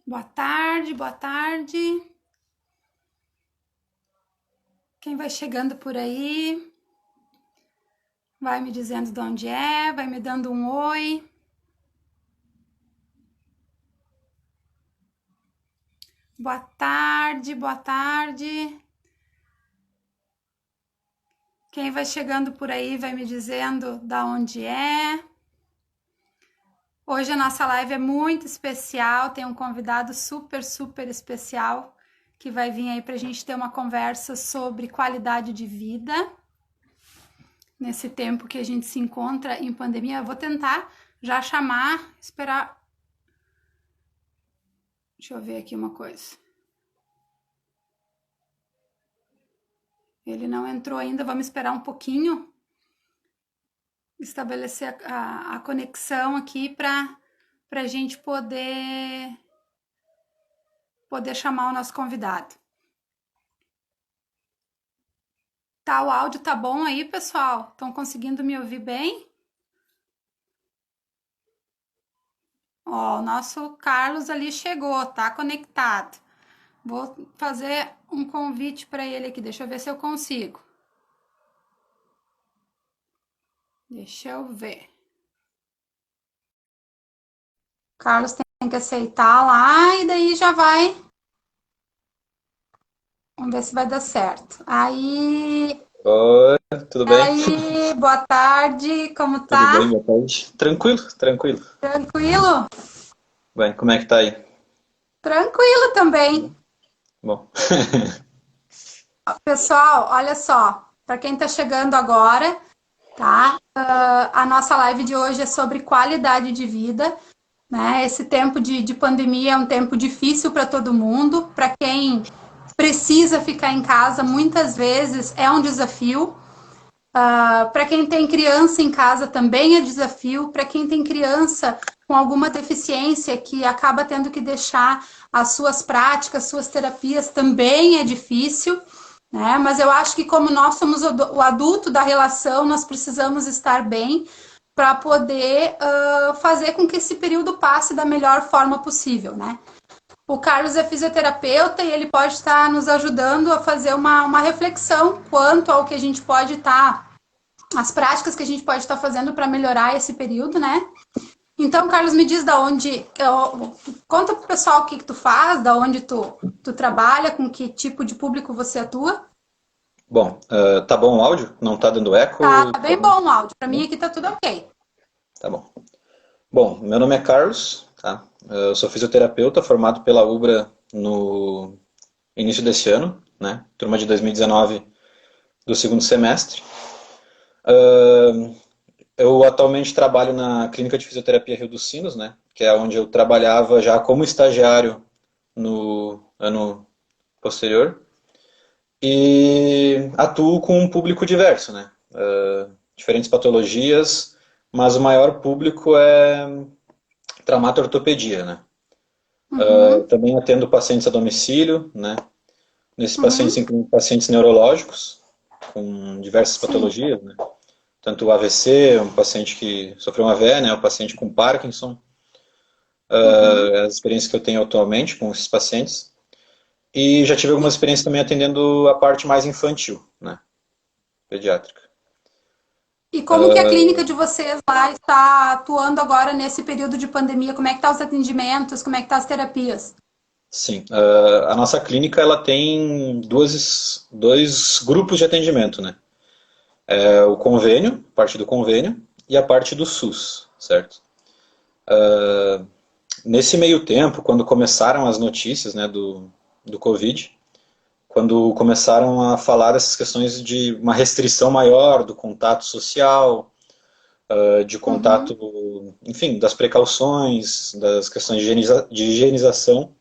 Boa tarde, boa tarde. Quem vai chegando por aí, vai me dizendo de onde é, vai me dando um oi. Boa tarde, boa tarde. Quem vai chegando por aí, vai me dizendo de onde é. Hoje a nossa live é muito especial, tem um convidado super especial que vai vir aí para a gente ter uma conversa sobre qualidade de vida. Nesse tempo que a gente se encontra em pandemia, eu vou tentar já chamar, esperar. Deixa eu ver aqui uma coisa. Ele não entrou ainda, vamos esperar um pouquinho. Estabelecer a conexão aqui para a gente poder chamar o nosso convidado. Tá, o áudio tá bom aí, pessoal? Estão conseguindo me ouvir bem? Ó, o nosso Carlos ali chegou, tá conectado. Vou fazer um convite para ele aqui, deixa eu ver se eu consigo. Deixa eu ver. Carlos tem que aceitar lá e daí já vai. Vamos ver se vai dar certo. Aí. Oi, tudo bem? Aí, boa tarde, como Tudo tá? bem, boa tarde. Tranquilo, tranquilo. Tranquilo? Bem, como é que tá aí? Tranquilo também. Bom, Pessoal, olha só, para quem tá chegando agora, tá? A nossa live de hoje é sobre qualidade de vida, né? Esse tempo de pandemia é um tempo difícil para todo mundo. Para quem precisa ficar em casa, muitas vezes é um desafio. Para quem tem criança em casa também é desafio. Para quem tem criança com alguma deficiência que acaba tendo que deixar as suas práticas, suas terapias, também é difícil. Né? Mas eu acho que como nós somos o adulto da relação, nós precisamos estar bem para poder fazer com que esse período passe da melhor forma possível, né? O Carlos é fisioterapeuta e ele pode estar nos ajudando a fazer uma reflexão quanto ao que a gente pode estar, as práticas que a gente pode estar fazendo para melhorar esse período, né? Então, Carlos, me diz da onde, conta pro pessoal o que tu faz, da onde tu trabalha, com que tipo de público você atua. bom, tá bom o áudio? Não tá dando Tá eco? bem bom o áudio, para mim aqui tá tudo ok. Tá bom. Bom, meu nome é Carlos, tá? Eu sou fisioterapeuta formado pela UBRA no início desse ano, né? Turma de 2019 do segundo semestre. Eu atualmente trabalho na Clínica de Fisioterapia Rio dos Sinos, né? Que é onde eu trabalhava já como estagiário no ano posterior. E atuo com um público diverso, né? Diferentes patologias, mas o maior público é traumato-ortopedia, né? Uhum, Também atendo pacientes a domicílio, né? Nesses pacientes uhum, incluem pacientes neurológicos com diversas sim. patologias, né? Tanto o AVC, um paciente que sofreu um AVE, né? O paciente com Parkinson, Uhum. as experiências que eu tenho atualmente com esses pacientes. E já tive algumas experiências também atendendo a parte mais infantil, né? Pediátrica. E como que a clínica de vocês lá está atuando agora nesse período de pandemia? Como é que tá os atendimentos? Como é que tá as terapias? Sim, a nossa clínica ela tem dois grupos de atendimento, né? É o convênio, parte do convênio, e a parte do SUS, certo? Nesse meio tempo, quando começaram as notícias, né, do Covid, quando começaram a falar dessas questões de uma restrição maior do contato social, de Uhum, contato, enfim, das precauções, das questões de higienização,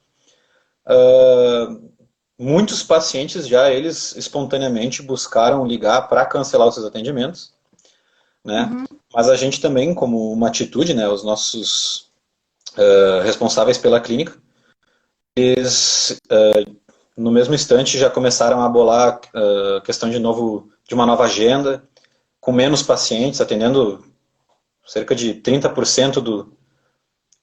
muitos pacientes já eles espontaneamente buscaram ligar para cancelar os seus atendimentos, né? uhum, Mas a gente também, como uma atitude, né, os nossos responsáveis pela clínica, eles no mesmo instante já começaram a bolar a questão de uma nova agenda, com menos pacientes, atendendo cerca de 30%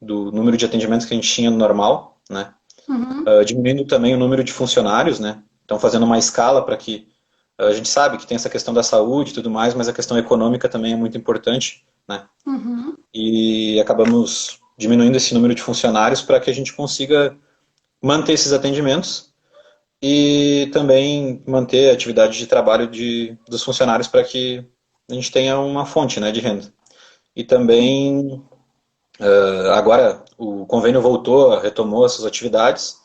do número de atendimentos que a gente tinha no normal, né? Uhum. Diminuindo também o número de funcionários, né? Então fazendo uma escala para que a gente sabe que tem essa questão da saúde e tudo mais, mas a questão econômica também é muito importante, né? Uhum. E acabamos diminuindo esse número de funcionários para que a gente consiga manter esses atendimentos e também manter a atividade de trabalho dos funcionários para que a gente tenha uma fonte, né, de renda. E também, agora o convênio voltou, retomou essas atividades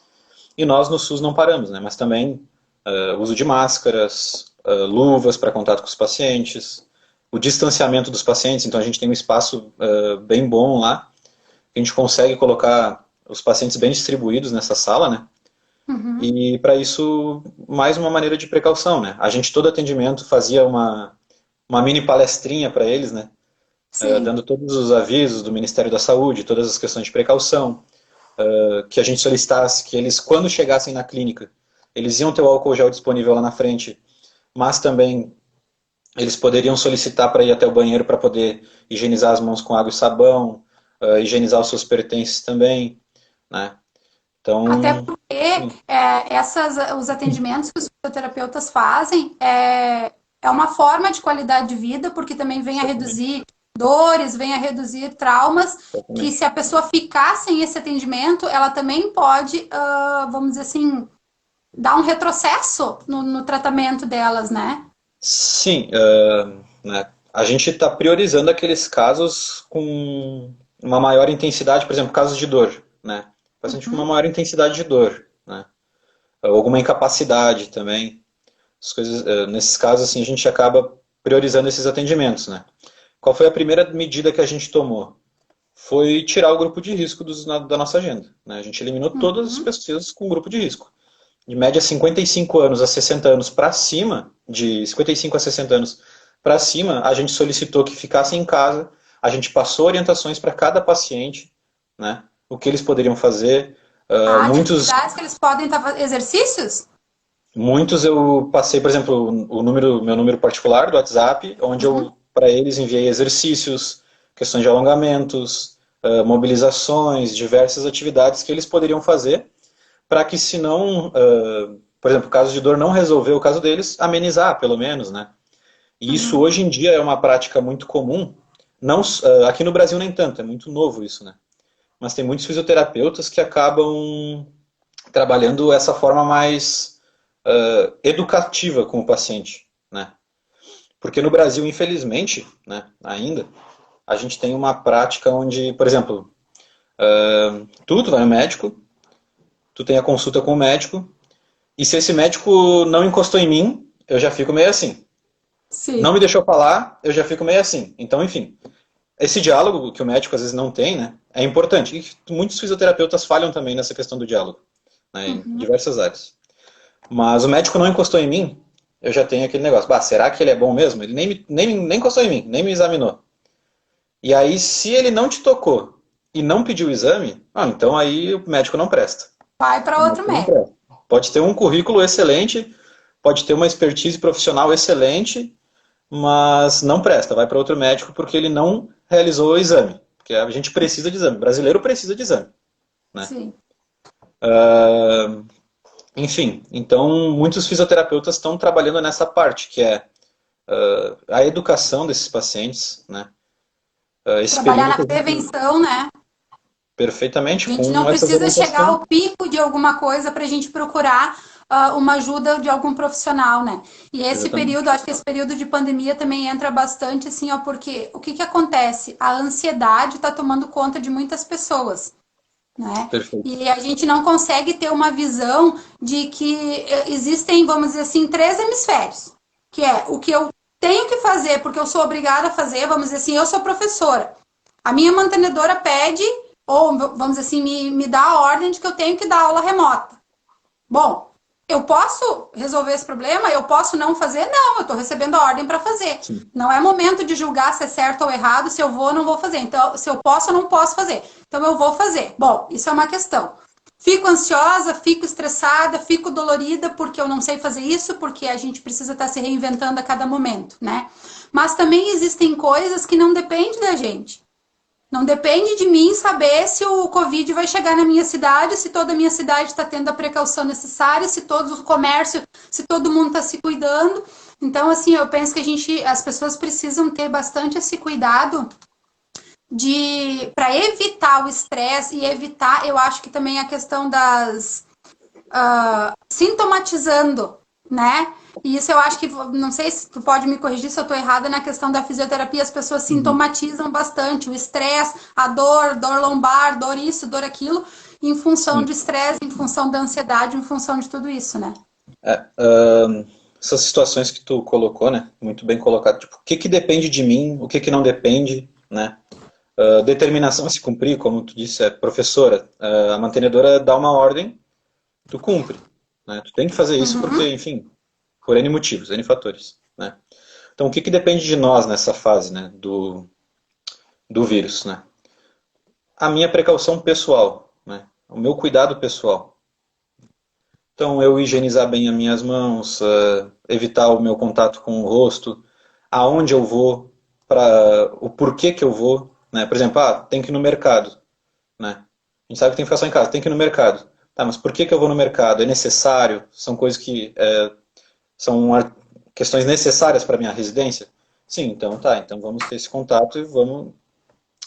e nós no SUS não paramos, né, mas também uso de máscaras, luvas para contato com os pacientes, o distanciamento dos pacientes, então a gente tem um espaço bem bom lá, a gente consegue colocar os pacientes bem distribuídos nessa sala, né? Uhum. E para isso, mais uma maneira de precaução, né? A gente, todo atendimento, fazia uma mini palestrinha para eles, né? Sim. Dando todos os avisos do Ministério da Saúde, todas as questões de precaução, que a gente solicitasse que eles, quando chegassem na clínica, eles iam ter o álcool gel disponível lá na frente, mas também eles poderiam solicitar para ir até o banheiro para poder higienizar as mãos com água e sabão, higienizar os seus pertences também, né? Até Então, porque sim, os atendimentos que os fisioterapeutas fazem é uma forma de qualidade de vida, porque também vem a exatamente, reduzir dores, vem a reduzir traumas, que se exatamente. a pessoa ficar sem esse atendimento, ela também pode, vamos dizer assim, dar um retrocesso no tratamento delas, né? Sim, né, a gente está priorizando aqueles casos com uma maior intensidade, por exemplo, casos de dor, né? Paciente com uma Uhum. maior intensidade de dor, né? Ou alguma incapacidade também. As coisas, nesses casos, assim, a gente acaba priorizando esses atendimentos, né? Qual foi a primeira medida que a gente tomou? Foi tirar o grupo de risco da nossa agenda, né? A gente eliminou todas as Uhum. pessoas com grupo de risco. De média 55 anos a 60 anos para cima, de 55 a 60 anos para cima, a gente solicitou que ficassem em casa, a gente passou orientações para cada paciente, né? O que eles poderiam fazer. Ah, de Muitos, atividades que eles podem estar fazendo, exercícios? muitos eu passei, por exemplo, meu número particular do WhatsApp, onde Uhum. eu para eles enviei exercícios, questões de alongamentos, mobilizações, diversas atividades que eles poderiam fazer para que se não, por exemplo, o caso de dor não resolver o caso deles, amenizar pelo menos, né? E isso Uhum. hoje em dia é uma prática muito comum, não, aqui no Brasil nem tanto, é muito novo isso, né? Mas tem muitos fisioterapeutas que acabam trabalhando essa forma mais educativa com o paciente, né? Porque no Brasil, infelizmente, né, ainda, a gente tem uma prática onde, por exemplo, tu vai no médico, tu tem a consulta com o médico, e se esse médico não encostou em mim, eu já fico meio assim. Não me Sim. deixou falar, eu já fico meio assim. Então, enfim, esse diálogo que o médico às vezes não tem, né, é importante. E muitos fisioterapeutas falham também nessa questão do diálogo, né, em Uhum. diversas áreas. Mas o médico não encostou em mim, eu já tenho aquele negócio. Bah, será que ele é bom mesmo? Ele nem encostou em mim, nem me examinou. E aí, se ele não te tocou e não pediu o exame, então aí o médico não presta. Vai para O outro médico não médico. presta. Pode ter um currículo excelente, pode ter uma expertise profissional excelente, mas não presta, vai para outro médico porque ele não realizou o exame. Porque a gente precisa de exame, o brasileiro precisa de exame, né? Sim. Enfim, então muitos fisioterapeutas estão trabalhando nessa parte, que é a educação desses pacientes, né? Esse Trabalhar período na que a gente, prevenção, né? perfeitamente A gente não com essas precisa chegar orientações. ao pico de alguma coisa para a gente procurar uma ajuda de algum profissional, né? E esse Exatamente. período, acho que esse período de pandemia também entra bastante, assim, ó, porque o que que acontece? A ansiedade está tomando conta de muitas pessoas, né? Perfeito. E a gente não consegue ter uma visão de que existem, vamos dizer assim, três hemisférios, que é o que eu tenho que fazer porque eu sou obrigada a fazer, vamos dizer assim, eu sou professora. A minha mantenedora pede, ou vamos dizer assim, me dá a ordem de que eu tenho que dar aula remota. Bom, eu posso resolver esse problema? Eu posso não fazer? Não, eu estou recebendo a ordem para fazer. Sim. Não é momento de julgar se é certo ou errado, se eu vou ou não vou fazer. Então, se eu posso ou não posso fazer. Então, eu vou fazer. Bom, isso é uma questão. Fico ansiosa, fico estressada, fico dolorida porque eu não sei fazer isso, porque a gente precisa estar se reinventando a cada momento, né? Mas também existem coisas que não dependem da gente. Não depende de mim saber se o Covid vai chegar na minha cidade, se toda a minha cidade está tendo a precaução necessária, se todo o comércio, se todo mundo está se cuidando. Então, assim, eu penso que as pessoas precisam ter bastante esse cuidado para evitar o estresse e evitar, eu acho que também a questão das sintomatizando, né? E isso eu acho que, não sei se tu pode me corrigir se eu estou errada na questão da fisioterapia, as pessoas sintomatizam bastante o estresse, a dor lombar, dor isso, dor aquilo, em função do estresse, em função da ansiedade, em função de tudo isso, né? Essas situações que tu colocou, né? Muito bem colocado. Tipo, o que depende de mim, o que não depende, né? Determinação a se cumprir, como tu disse, professora, a mantenedora dá uma ordem, tu cumpre, né? Tu tem que fazer isso porque, enfim, por N motivos, N fatores, né? Então, o que depende de nós nessa fase, né, do vírus, né? A minha precaução pessoal, né? O meu cuidado pessoal. Então, eu higienizar bem as minhas mãos, evitar o meu contato com o rosto, aonde eu vou, o porquê que eu vou, né? Por exemplo, tem que ir no mercado, né? A gente sabe que tem que ficar só em casa, tem que ir no mercado. Tá, mas por que eu vou no mercado? É necessário? São coisas que são questões necessárias para a minha residência? Sim, então tá, então vamos ter esse contato e vamos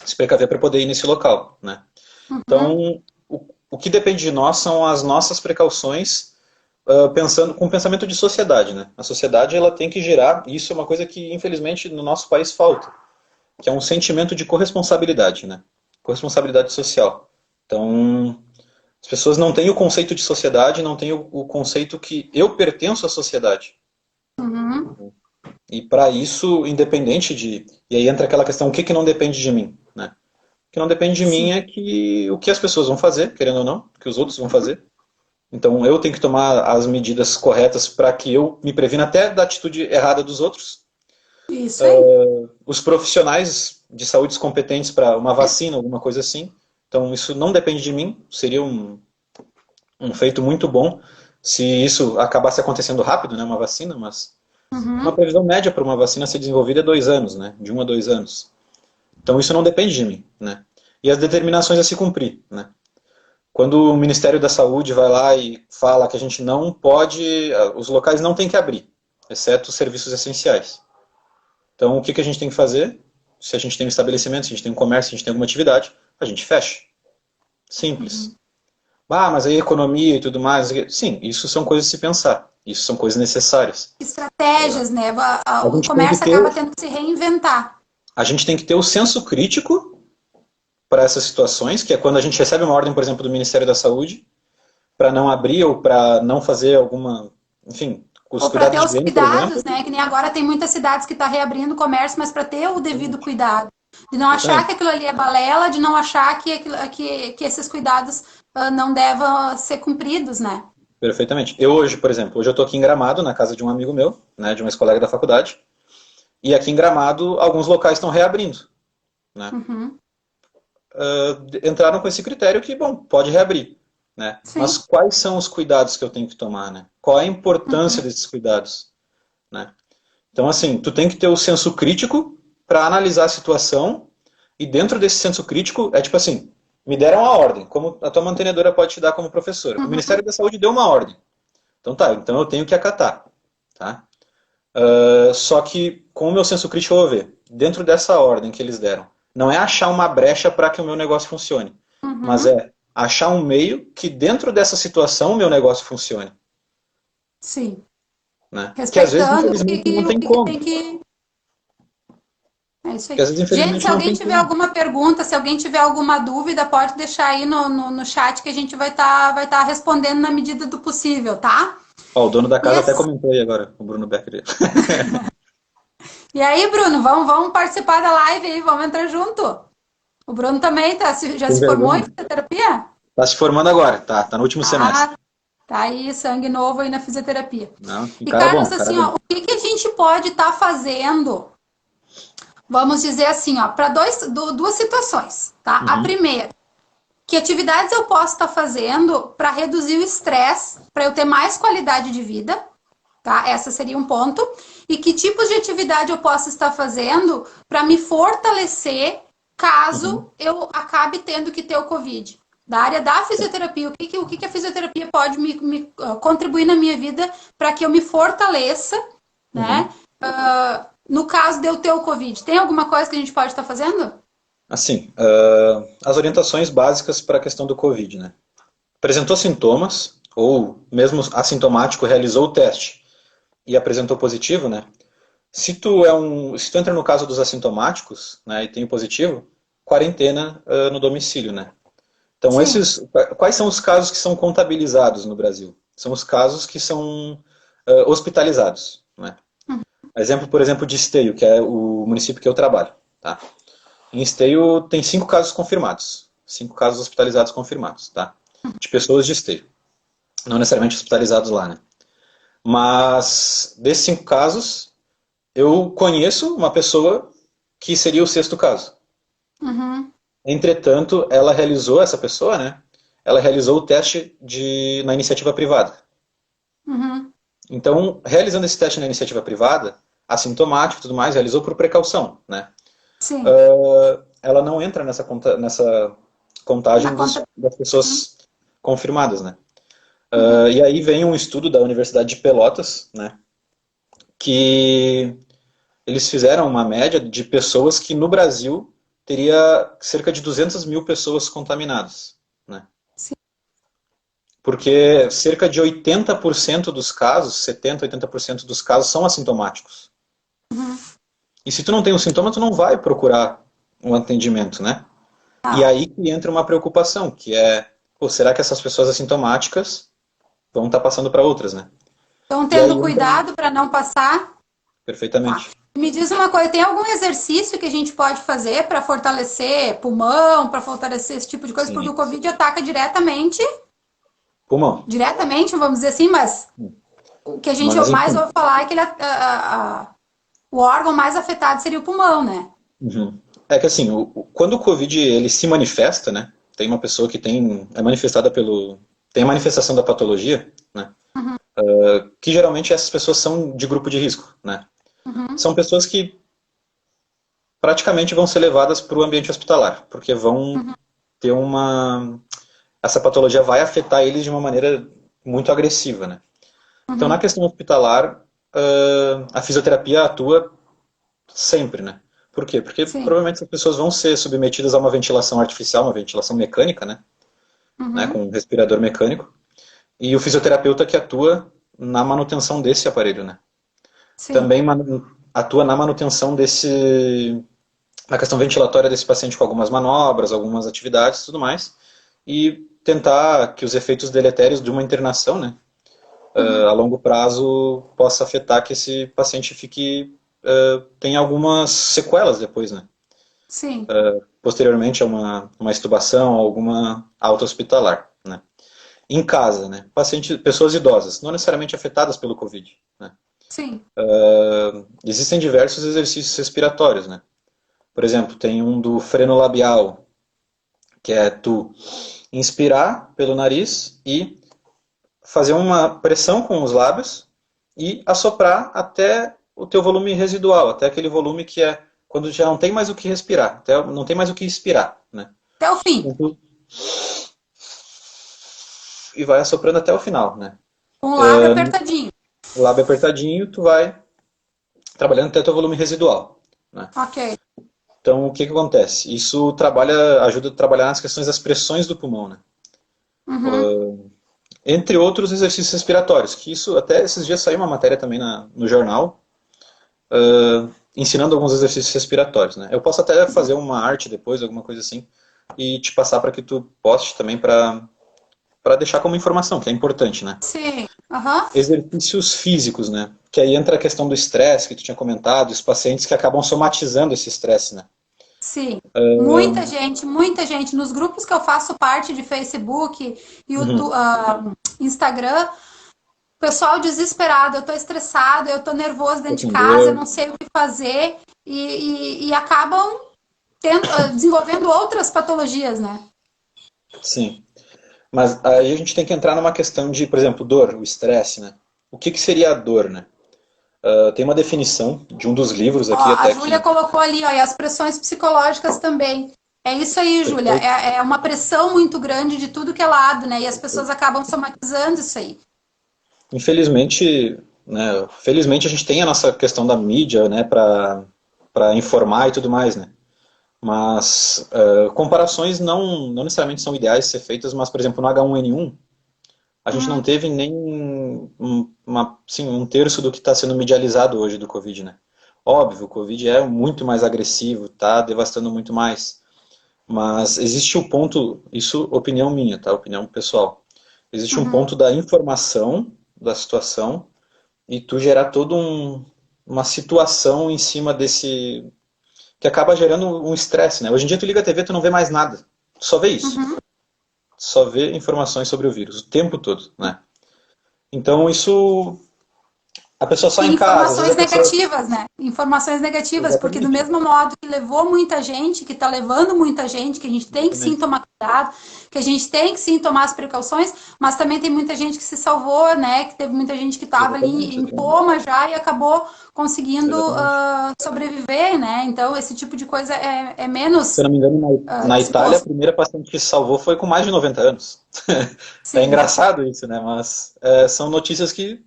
se precaver para poder ir nesse local, né? Então, o que depende de nós são as nossas precauções, pensando com pensamento de sociedade, né? A sociedade ela tem que gerar, e isso é uma coisa que infelizmente no nosso país falta, que é um sentimento de corresponsabilidade, né? Corresponsabilidade social. Então, as pessoas não têm o conceito de sociedade, não têm o conceito que eu pertenço à sociedade. E para isso, independente de... E aí entra aquela questão, o que não depende de mim, né? O que não depende de mim é que o que as pessoas vão fazer, querendo ou não, o que os outros vão fazer. Então eu tenho que tomar as medidas corretas para que eu me previna até da atitude errada dos outros. Isso aí. Os profissionais de saúde competentes para uma vacina, alguma coisa assim. Então isso não depende de mim, seria um feito muito bom se isso acabasse acontecendo rápido, né, uma vacina, mas uma previsão média para uma vacina ser desenvolvida é 2 anos, né, de 1 a 2 anos. Então isso não depende de mim, né? E as determinações a se cumprir, né? Quando o Ministério da Saúde vai lá e fala que a gente não pode, os locais não têm que abrir, exceto os serviços essenciais. Então o que a gente tem que fazer? Se a gente tem um estabelecimento, se a gente tem um comércio, se a gente tem alguma atividade, a gente fecha. Simples. Mas aí economia e tudo mais, sim, isso são coisas a se pensar. Isso são coisas necessárias. Estratégias, né? O comércio acaba tendo que se reinventar. A gente tem que ter o senso crítico para essas situações, que é quando a gente recebe uma ordem, por exemplo, do Ministério da Saúde, para não abrir ou para não fazer alguma, enfim, os ou para ter os higiene, cuidados, né? Que nem agora tem muitas cidades que estão reabrindo o comércio, mas para ter o devido cuidado. De não achar que aquilo ali é balela, de não achar que esses cuidados não devem ser cumpridos, né? Perfeitamente. Eu hoje, por exemplo, hoje eu estou aqui em Gramado, na casa de um amigo meu, né, de uma ex-colega da faculdade, e aqui em Gramado alguns locais estão reabrindo, né? Entraram com esse critério que, bom, pode reabrir, né? Mas quais são os cuidados que eu tenho que tomar, né? Qual é a importância desses cuidados, né? Então, assim, tu tem que ter o senso crítico para analisar a situação e dentro desse senso crítico, é tipo assim, me deram a ordem, como a tua mantenedora pode te dar como professora. O Ministério da Saúde deu uma ordem. Então tá, então eu tenho que acatar, tá? Só que com o meu senso crítico eu vou ver, dentro dessa ordem que eles deram, não é achar uma brecha para que o meu negócio funcione, mas é achar um meio que dentro dessa situação o meu negócio funcione. Sim. Né? Que às vezes, infelizmente, não tem como. É isso aí. Gente, se alguém tiver alguma pergunta, se alguém tiver alguma dúvida, pode deixar aí no chat que a gente vai tá respondendo na medida do possível, tá? Ó, o dono da casa até comentou aí agora, o Bruno Becker. E aí, Bruno, vamos participar da live aí, vamos entrar junto. O Bruno também já se formou em fisioterapia? Tá se formando agora, tá no último semestre. Tá aí, sangue novo aí na fisioterapia. Não, e Carlos, assim, ó, o que a gente pode estar fazendo? Vamos dizer assim, ó, para duas situações, tá? A primeira, que atividades eu posso estar fazendo para reduzir o estresse, para eu ter mais qualidade de vida, tá? Essa seria um ponto. E que tipos de atividade eu posso estar fazendo para me fortalecer caso eu acabe tendo que ter o Covid? Da área da fisioterapia, o que a fisioterapia pode me contribuir na minha vida para que eu me fortaleça, né? No caso de eu ter o Covid, tem alguma coisa que a gente pode estar fazendo? Assim, as orientações básicas para a questão do Covid, né? Apresentou sintomas, ou mesmo assintomático, realizou o teste e apresentou positivo, né? Se tu entra no caso dos assintomáticos, né, e tem o positivo, quarentena no domicílio, né? Então, Sim. quais são os casos que são contabilizados no Brasil? São os casos que são hospitalizados, né? Exemplo, por exemplo, de Esteio, que é o município que eu trabalho, tá? Em Esteio tem 5 casos confirmados, 5 casos hospitalizados confirmados, tá? De pessoas de Esteio, não necessariamente hospitalizados lá, né? Mas desses 5 casos, eu conheço uma pessoa que seria o 6º caso. Entretanto, essa pessoa, né? Ela realizou o teste na iniciativa privada. Então, realizando esse teste na iniciativa privada, assintomático e tudo mais, realizou por precaução, né? Sim. Ela não entra nessa contagem das pessoas confirmadas, né? E aí vem um estudo da Universidade de Pelotas, né? Que eles fizeram uma média de pessoas que no Brasil teria cerca de 200 mil pessoas contaminadas, né? Sim. Porque cerca de 80% dos casos, 70, 80% dos casos são assintomáticos. E se tu não tem um sintoma, tu não vai procurar um atendimento, né? E aí que entra uma preocupação, que é, será que essas pessoas assintomáticas vão estar passando para outras, né? Estão tendo cuidado para não passar? Perfeitamente. Me diz uma coisa, tem algum exercício que a gente pode fazer para fortalecer pulmão, para fortalecer esse tipo de coisa? Sim. Porque o Covid ataca diretamente, Pulmão. vamos dizer assim, mas o que a gente mais ouve falar é que o órgão mais afetado seria o pulmão, né? É que assim, quando o Covid ele se manifesta, né? Tem uma pessoa que tem a manifestação da patologia, né? Que geralmente essas pessoas são de grupo de risco, né? São pessoas que praticamente vão ser levadas para o ambiente hospitalar, porque vão ter essa patologia vai afetar eles de uma maneira muito agressiva, né? Então, na questão hospitalar, a fisioterapia atua sempre, né? Por quê? Porque provavelmente as pessoas vão ser submetidas a uma ventilação artificial, uma ventilação mecânica, né? Com um respirador mecânico. E o fisioterapeuta que atua na manutenção desse aparelho, né? Sim. Também atua na manutenção na questão ventilatória desse paciente com algumas manobras, algumas atividades e tudo mais. E tentar que os efeitos deletérios de uma internação, né? A longo prazo possa afetar que esse paciente tenha algumas sequelas depois, né? Sim. Posteriormente a uma extubação, alguma alta hospitalar, né? Em casa, né? Pessoas idosas, não necessariamente afetadas pelo Covid, né? Sim. Existem diversos exercícios respiratórios, né? Por exemplo, tem um do freno labial, que é tu inspirar pelo nariz e fazer uma pressão com os lábios e assoprar até o teu volume residual, até aquele volume que é quando já não tem mais o que respirar, até não tem mais o que expirar, né? Até o fim. E vai assoprando até o final, né? Com o lábio apertadinho. O lábio apertadinho, tu vai trabalhando até o teu volume residual, né? Ok. Então, o que acontece? Isso ajuda a trabalhar nas questões das pressões do pulmão, né? Entre outros exercícios respiratórios, que isso até esses dias saiu uma matéria também no jornal, ensinando alguns exercícios respiratórios, né? Eu posso até fazer uma arte depois, alguma coisa assim, e te passar para que tu poste também para deixar como informação, que é importante, né? Sim. Exercícios físicos, né? Que aí entra a questão do estresse que tu tinha comentado, os pacientes que acabam somatizando esse estresse, né? Sim. Muita gente. Nos grupos que eu faço parte de Facebook, YouTube, Instagram, o pessoal desesperado, eu tô estressado, eu tô nervoso dentro de casa, eu não sei o que fazer e acabam desenvolvendo outras patologias, né? Sim. Mas aí a gente tem que entrar numa questão de, por exemplo, dor, o estresse, né? O que seria a dor, né? Tem uma definição de um dos livros Ó, aqui a até Júlia que... colocou ali, ó, e as pressões psicológicas também. É isso aí, Júlia. Perfeito. É uma pressão muito grande de tudo que é lado, né? E as pessoas acabam somatizando isso aí. Infelizmente, né, felizmente a gente tem a nossa questão da mídia, né, para informar e tudo mais, né? Mas comparações não necessariamente são ideais de ser feitas, mas, por exemplo, no H1N1, a gente não Hum, teve nem assim, um terço do que está sendo medializado hoje do Covid, né? Óbvio, o Covid é muito mais agressivo, está devastando muito mais. Mas existe o ponto, isso opinião minha, tá? Opinião pessoal. Existe um uhum. ponto da informação da situação e tu gerar toda uma situação em cima desse que acaba gerando um estresse, né? Hoje em dia tu liga a TV, tu não vê mais nada. Tu só vê isso. Uhum. Só vê informações sobre o vírus o tempo todo, né? Então isso a pessoa só E em casa, às vezes informações a pessoa negativas, né? Informações negativas, porque do exatamente, mesmo modo que levou muita gente, que está levando muita gente, que a gente tem que sim exatamente, tomar cuidado, que a gente tem que sim tomar as precauções, mas também tem muita gente que se salvou, né? Que teve muita gente que estava ali exatamente, em exatamente. coma já e acabou conseguindo Exatamente. sobreviver, né? Então esse tipo de coisa é Se eu menos não me engano, na Itália, a exposto. primeira paciente que se salvou foi com mais de 90 anos. É Sim. engraçado isso, né? Mas são notícias que,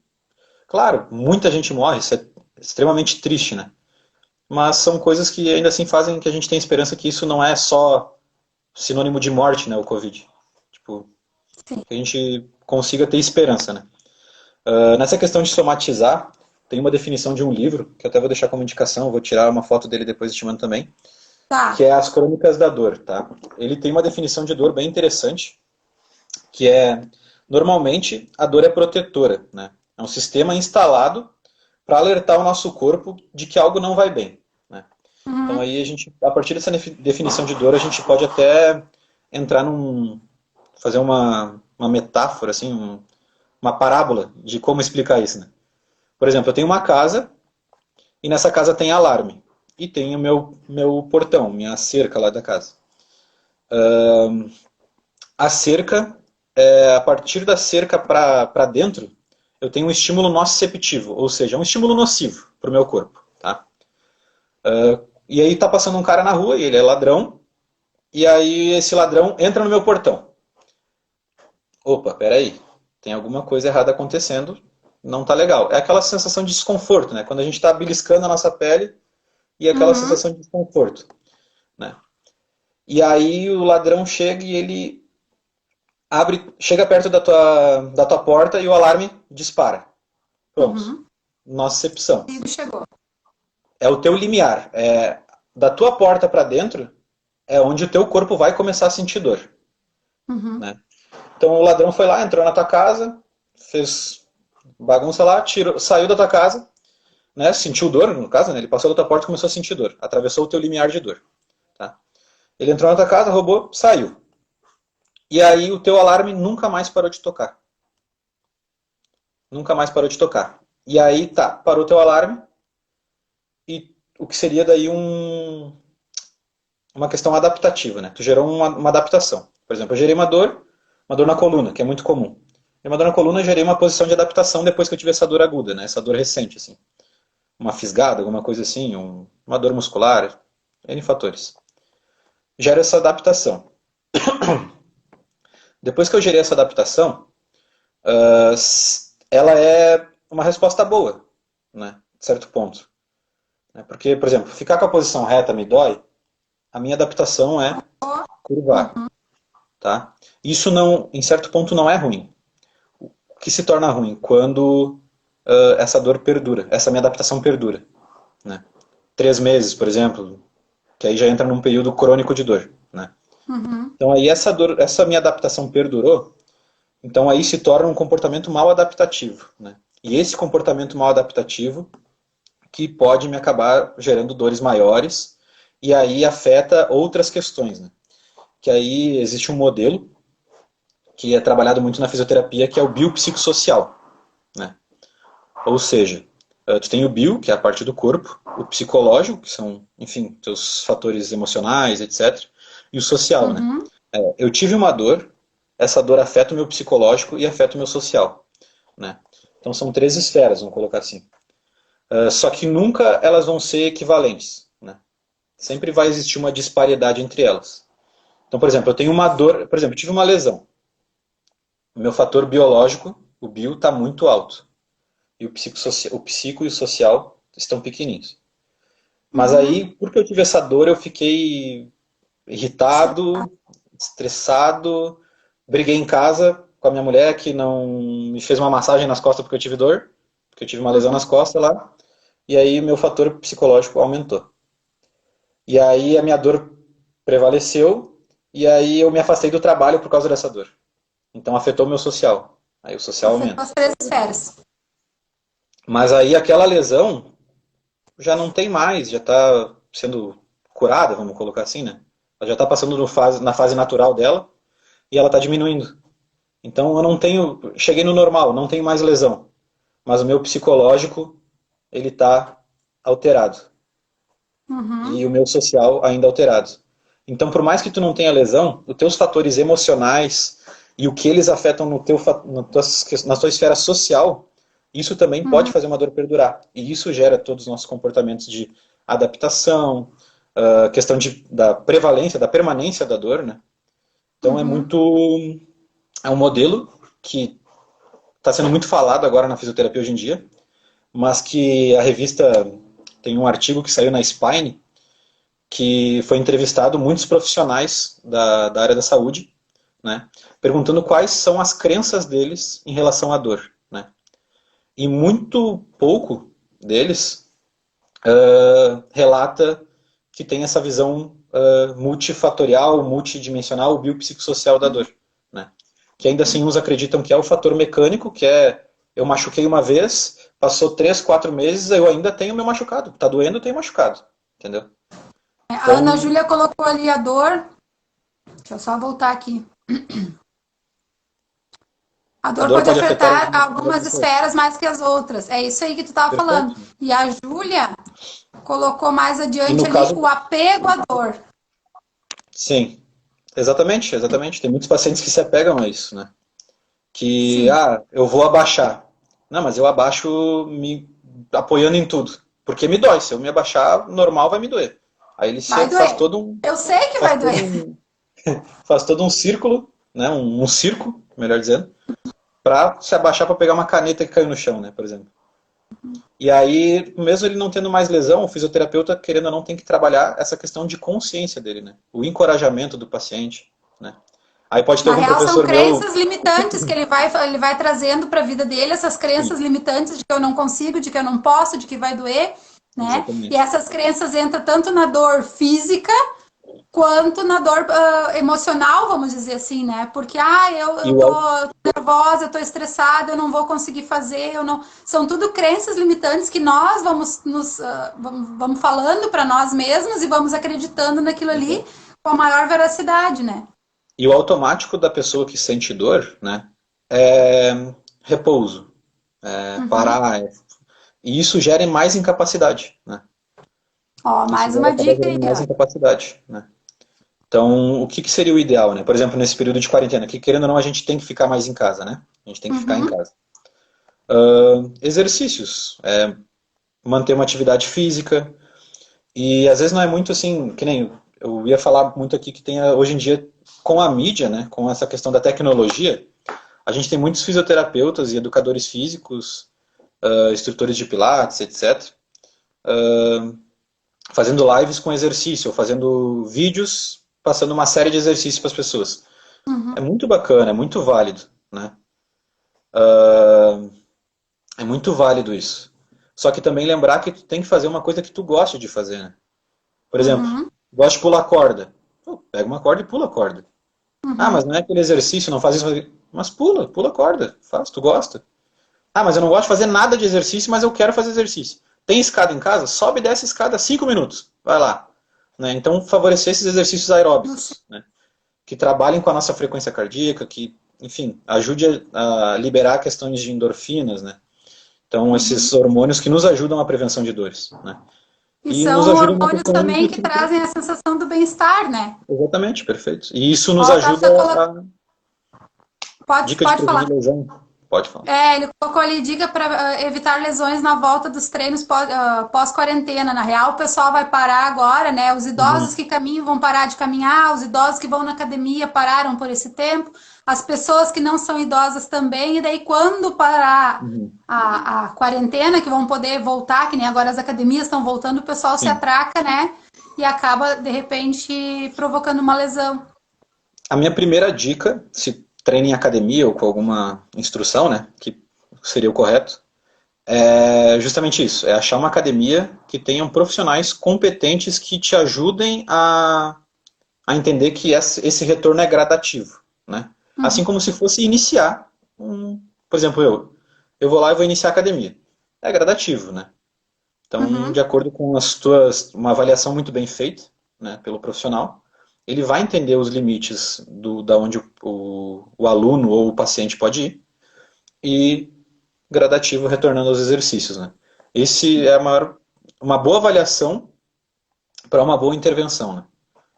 claro, muita gente morre, isso é extremamente triste, né? Mas são coisas que ainda assim fazem que a gente tenha esperança que isso não é só sinônimo de morte, né, o Covid. Tipo, Sim. que a gente consiga ter esperança, né? Nessa questão de somatizar, tem uma definição de um livro, que eu até vou deixar como indicação, vou tirar uma foto dele depois e te mando também, que Tá. é As Crônicas da Dor, tá? Ele tem uma definição de dor bem interessante, que é, normalmente, a dor é protetora, né? É um sistema instalado para alertar o nosso corpo de que algo não vai bem, né? Então Uhum. aí a gente, a partir dessa definição de dor, a gente pode até entrar fazer uma metáfora, assim, uma parábola de como explicar isso, né? Por exemplo, eu tenho uma casa e nessa casa tem alarme e tem o meu portão, minha cerca lá da casa. A cerca, a partir da cerca para dentro, eu tenho um estímulo nociceptivo, ou seja, um estímulo nocivo para o meu corpo, tá? E aí tá passando um cara na rua e ele é ladrão, e aí esse ladrão entra no meu portão. Opa, peraí, tem alguma coisa errada acontecendo, não tá legal. É aquela sensação de desconforto, né? Quando a gente está beliscando a nossa pele e aquela Uhum. sensação de desconforto, né? E aí o ladrão chega e ele chega perto da tua porta e o alarme dispara. Pronto. Uhum. Nocecepção. E chegou. É o teu limiar. Da tua porta para dentro é onde o teu corpo vai começar a sentir dor, Uhum. né? Então o ladrão foi lá, entrou na tua casa, fez bagunça lá, saiu da tua casa, né? Sentiu dor, no caso, né? Ele passou da tua porta e começou a sentir dor. Atravessou o teu limiar de dor, tá? Ele entrou na tua casa, roubou, saiu. E aí o teu alarme nunca mais parou de tocar. Nunca mais parou de tocar. E aí tá, parou o teu alarme e o que seria daí uma questão adaptativa, né? Tu gerou uma adaptação. Por exemplo, eu gerei uma dor na coluna, que é muito comum. Uma dor na coluna, eu gerei uma posição de adaptação depois que eu tive essa dor aguda, né? Essa dor recente, assim. Uma fisgada, alguma coisa assim, uma dor muscular, N fatores. Gera essa adaptação. Depois que eu gerei essa adaptação, ela é uma resposta boa, né? De certo ponto. Porque, por exemplo, ficar com a posição reta me dói, a minha adaptação é curvar, Uhum. tá? Isso não, em certo ponto não é ruim. O que se torna ruim quando essa dor perdura, essa minha adaptação perdura, né? 3 meses, por exemplo, que aí já entra num período crônico de dor, né? Uhum. Então aí essa dor, essa minha adaptação perdurou, então aí se torna um comportamento mal adaptativo, né? E esse comportamento mal adaptativo que pode me acabar gerando dores maiores e aí afeta outras questões, né? Que aí existe um modelo que é trabalhado muito na fisioterapia, que é o biopsicossocial, né? Ou seja, tu tem o bio, que é a parte do corpo, o psicológico, que são, enfim, teus fatores emocionais, etc., e o social, né? Uhum. Eu tive uma dor, essa dor afeta o meu psicológico e afeta o meu social, né? Então são três esferas, vamos colocar assim. Só que nunca elas vão ser equivalentes, né? Sempre vai existir uma disparidade entre elas. Então, por exemplo, eu tenho uma dor, por exemplo, eu tive uma lesão. O meu fator biológico, o bio, está muito alto. E o psico e o social estão pequenininhos. Mas aí, porque eu tive essa dor, eu fiquei irritado, estressado, briguei em casa com a minha mulher, que não me fez uma massagem nas costas porque eu tive dor, porque eu tive uma lesão nas costas lá, e aí meu fator psicológico aumentou. E aí a minha dor prevaleceu, e aí eu me afastei do trabalho por causa dessa dor. Então afetou o meu social. Aí o social Afetou aumenta. as três esferas. Mas aí aquela lesão já não tem mais, já está sendo curada, vamos colocar assim, né? Ela já está passando na fase natural dela e ela está diminuindo. Então eu não tenho, cheguei no normal, não tenho mais lesão, mas o meu psicológico ele está alterado e o meu social ainda alterado. Então por mais que tu não tenha lesão, os teus fatores emocionais e o que eles afetam na tua esfera social, isso também pode fazer uma dor perdurar. E isso gera todos os nossos comportamentos de adaptação, questão da prevalência, da permanência da dor, né? Então é um modelo que está sendo muito falado agora na fisioterapia hoje em dia, mas que a revista tem um artigo que saiu na Spine, que foi entrevistado muitos profissionais da área da saúde, né, perguntando quais são as crenças deles em relação à dor, né? E muito pouco deles relata que tem essa visão multifatorial, multidimensional, biopsicossocial da dor, né? Que ainda assim uns acreditam que é o fator mecânico, que é eu machuquei uma vez, passou 3, 4 meses, eu ainda tenho meu machucado. Tá doendo, eu tenho machucado. Entendeu? A Ana Júlia colocou ali a dor. Deixa eu só voltar aqui. A dor pode afetar algumas esferas mais que as outras. É isso aí que tu estava falando. E a Júlia colocou mais adiante ali caso, o apego à dor. Sim, exatamente, exatamente. Tem muitos pacientes que se apegam a isso, né? Que, eu vou abaixar. Não, mas eu abaixo me apoiando em tudo. Porque me dói. Se eu me abaixar, normal vai me doer. Aí ele faz todo um... Eu sei que vai doer. Faz todo um círculo, né? Um circo, melhor dizendo, para se abaixar para pegar uma caneta que caiu no chão, né, por exemplo. E aí, mesmo ele não tendo mais lesão, o fisioterapeuta, querendo ou não, tem que trabalhar essa questão de consciência dele, né? O encorajamento do paciente, né? Aí pode ter algum professor são crenças limitantes que ele vai trazendo para a vida dele, essas crenças limitantes de que eu não consigo, de que eu não posso, de que vai doer, né? Exatamente. E essas crenças entram tanto na dor física quanto na dor emocional, vamos dizer assim, né? Porque, eu tô nervosa, eu tô estressada, eu não vou conseguir fazer, eu não... São tudo crenças limitantes que nós vamos falando para nós mesmos e vamos acreditando naquilo ali com a maior veracidade, né? E o automático da pessoa que sente dor, né, é repouso, parar, e isso gera mais incapacidade, né? Mais uma dica aí. Mais incapacidade, né? Então, o que seria o ideal, né? Por exemplo, nesse período de quarentena, que querendo ou não, a gente tem que ficar mais em casa, né? A gente tem que ficar em casa. Exercícios, manter uma atividade física, e às vezes não é muito assim, que nem eu ia falar muito aqui que tem hoje em dia com a mídia, né? Com essa questão da tecnologia, a gente tem muitos fisioterapeutas e educadores físicos, instrutores de pilates, etc., fazendo lives com exercício, ou fazendo vídeos passando uma série de exercícios para as pessoas. É muito bacana, é muito válido, né? É muito válido isso. Só que também lembrar que tu tem que fazer uma coisa que tu goste de fazer, né? Por exemplo, gosto de pular corda. Pega uma corda e pula a corda. Mas não é aquele exercício, não faz isso. Mas pula a corda. Faz, tu gosta. Mas eu não gosto de fazer nada de exercício, mas eu quero fazer exercício. Tem escada em casa? Sobe e desce a escada 5 minutos. Vai lá. Né? Então, favorecer esses exercícios aeróbicos, né? Que trabalhem com a nossa frequência cardíaca, que, enfim, ajude a liberar questões de endorfinas, né? Então, esses hormônios que nos ajudam à prevenção de dores, né? E são hormônios também que trazem a sensação do bem-estar, né? Exatamente, perfeito. E isso nos ajuda a... Pode falar. Pode falar. Ele colocou ali dica para evitar lesões na volta dos treinos pós-quarentena. Na real, o pessoal vai parar agora, né? Os idosos que caminham vão parar de caminhar, os idosos que vão na academia pararam por esse tempo, as pessoas que não são idosas também, e daí quando parar a quarentena, que vão poder voltar, que nem agora as academias estão voltando, o pessoal se atraca, né? E acaba, de repente, provocando uma lesão. A minha primeira dica, se treina em academia ou com alguma instrução, né, que seria o correto, é justamente isso, é achar uma academia que tenham profissionais competentes que te ajudem a entender que esse retorno é gradativo, né? Assim como se fosse iniciar, por exemplo, eu vou lá e vou iniciar a academia. É gradativo, né? Então, de acordo com uma avaliação muito bem feita, né, pelo profissional, ele vai entender os limites da onde o aluno ou o paciente pode ir e gradativo retornando aos exercícios, né? Esse é uma boa avaliação para uma boa intervenção, né?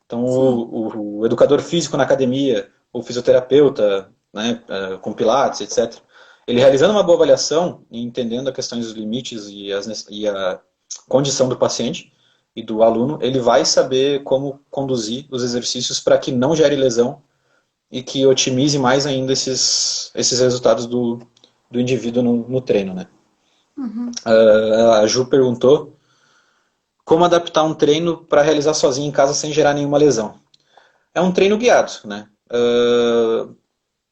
Então, o educador físico na academia, o fisioterapeuta, né, com pilates, etc., ele realizando uma boa avaliação e entendendo as questões dos limites e a condição do paciente e do aluno, ele vai saber como conduzir os exercícios para que não gere lesão e que otimize mais ainda esses resultados do indivíduo no treino, né? A Ju perguntou como adaptar um treino para realizar sozinho em casa sem gerar nenhuma lesão. É um treino guiado, né?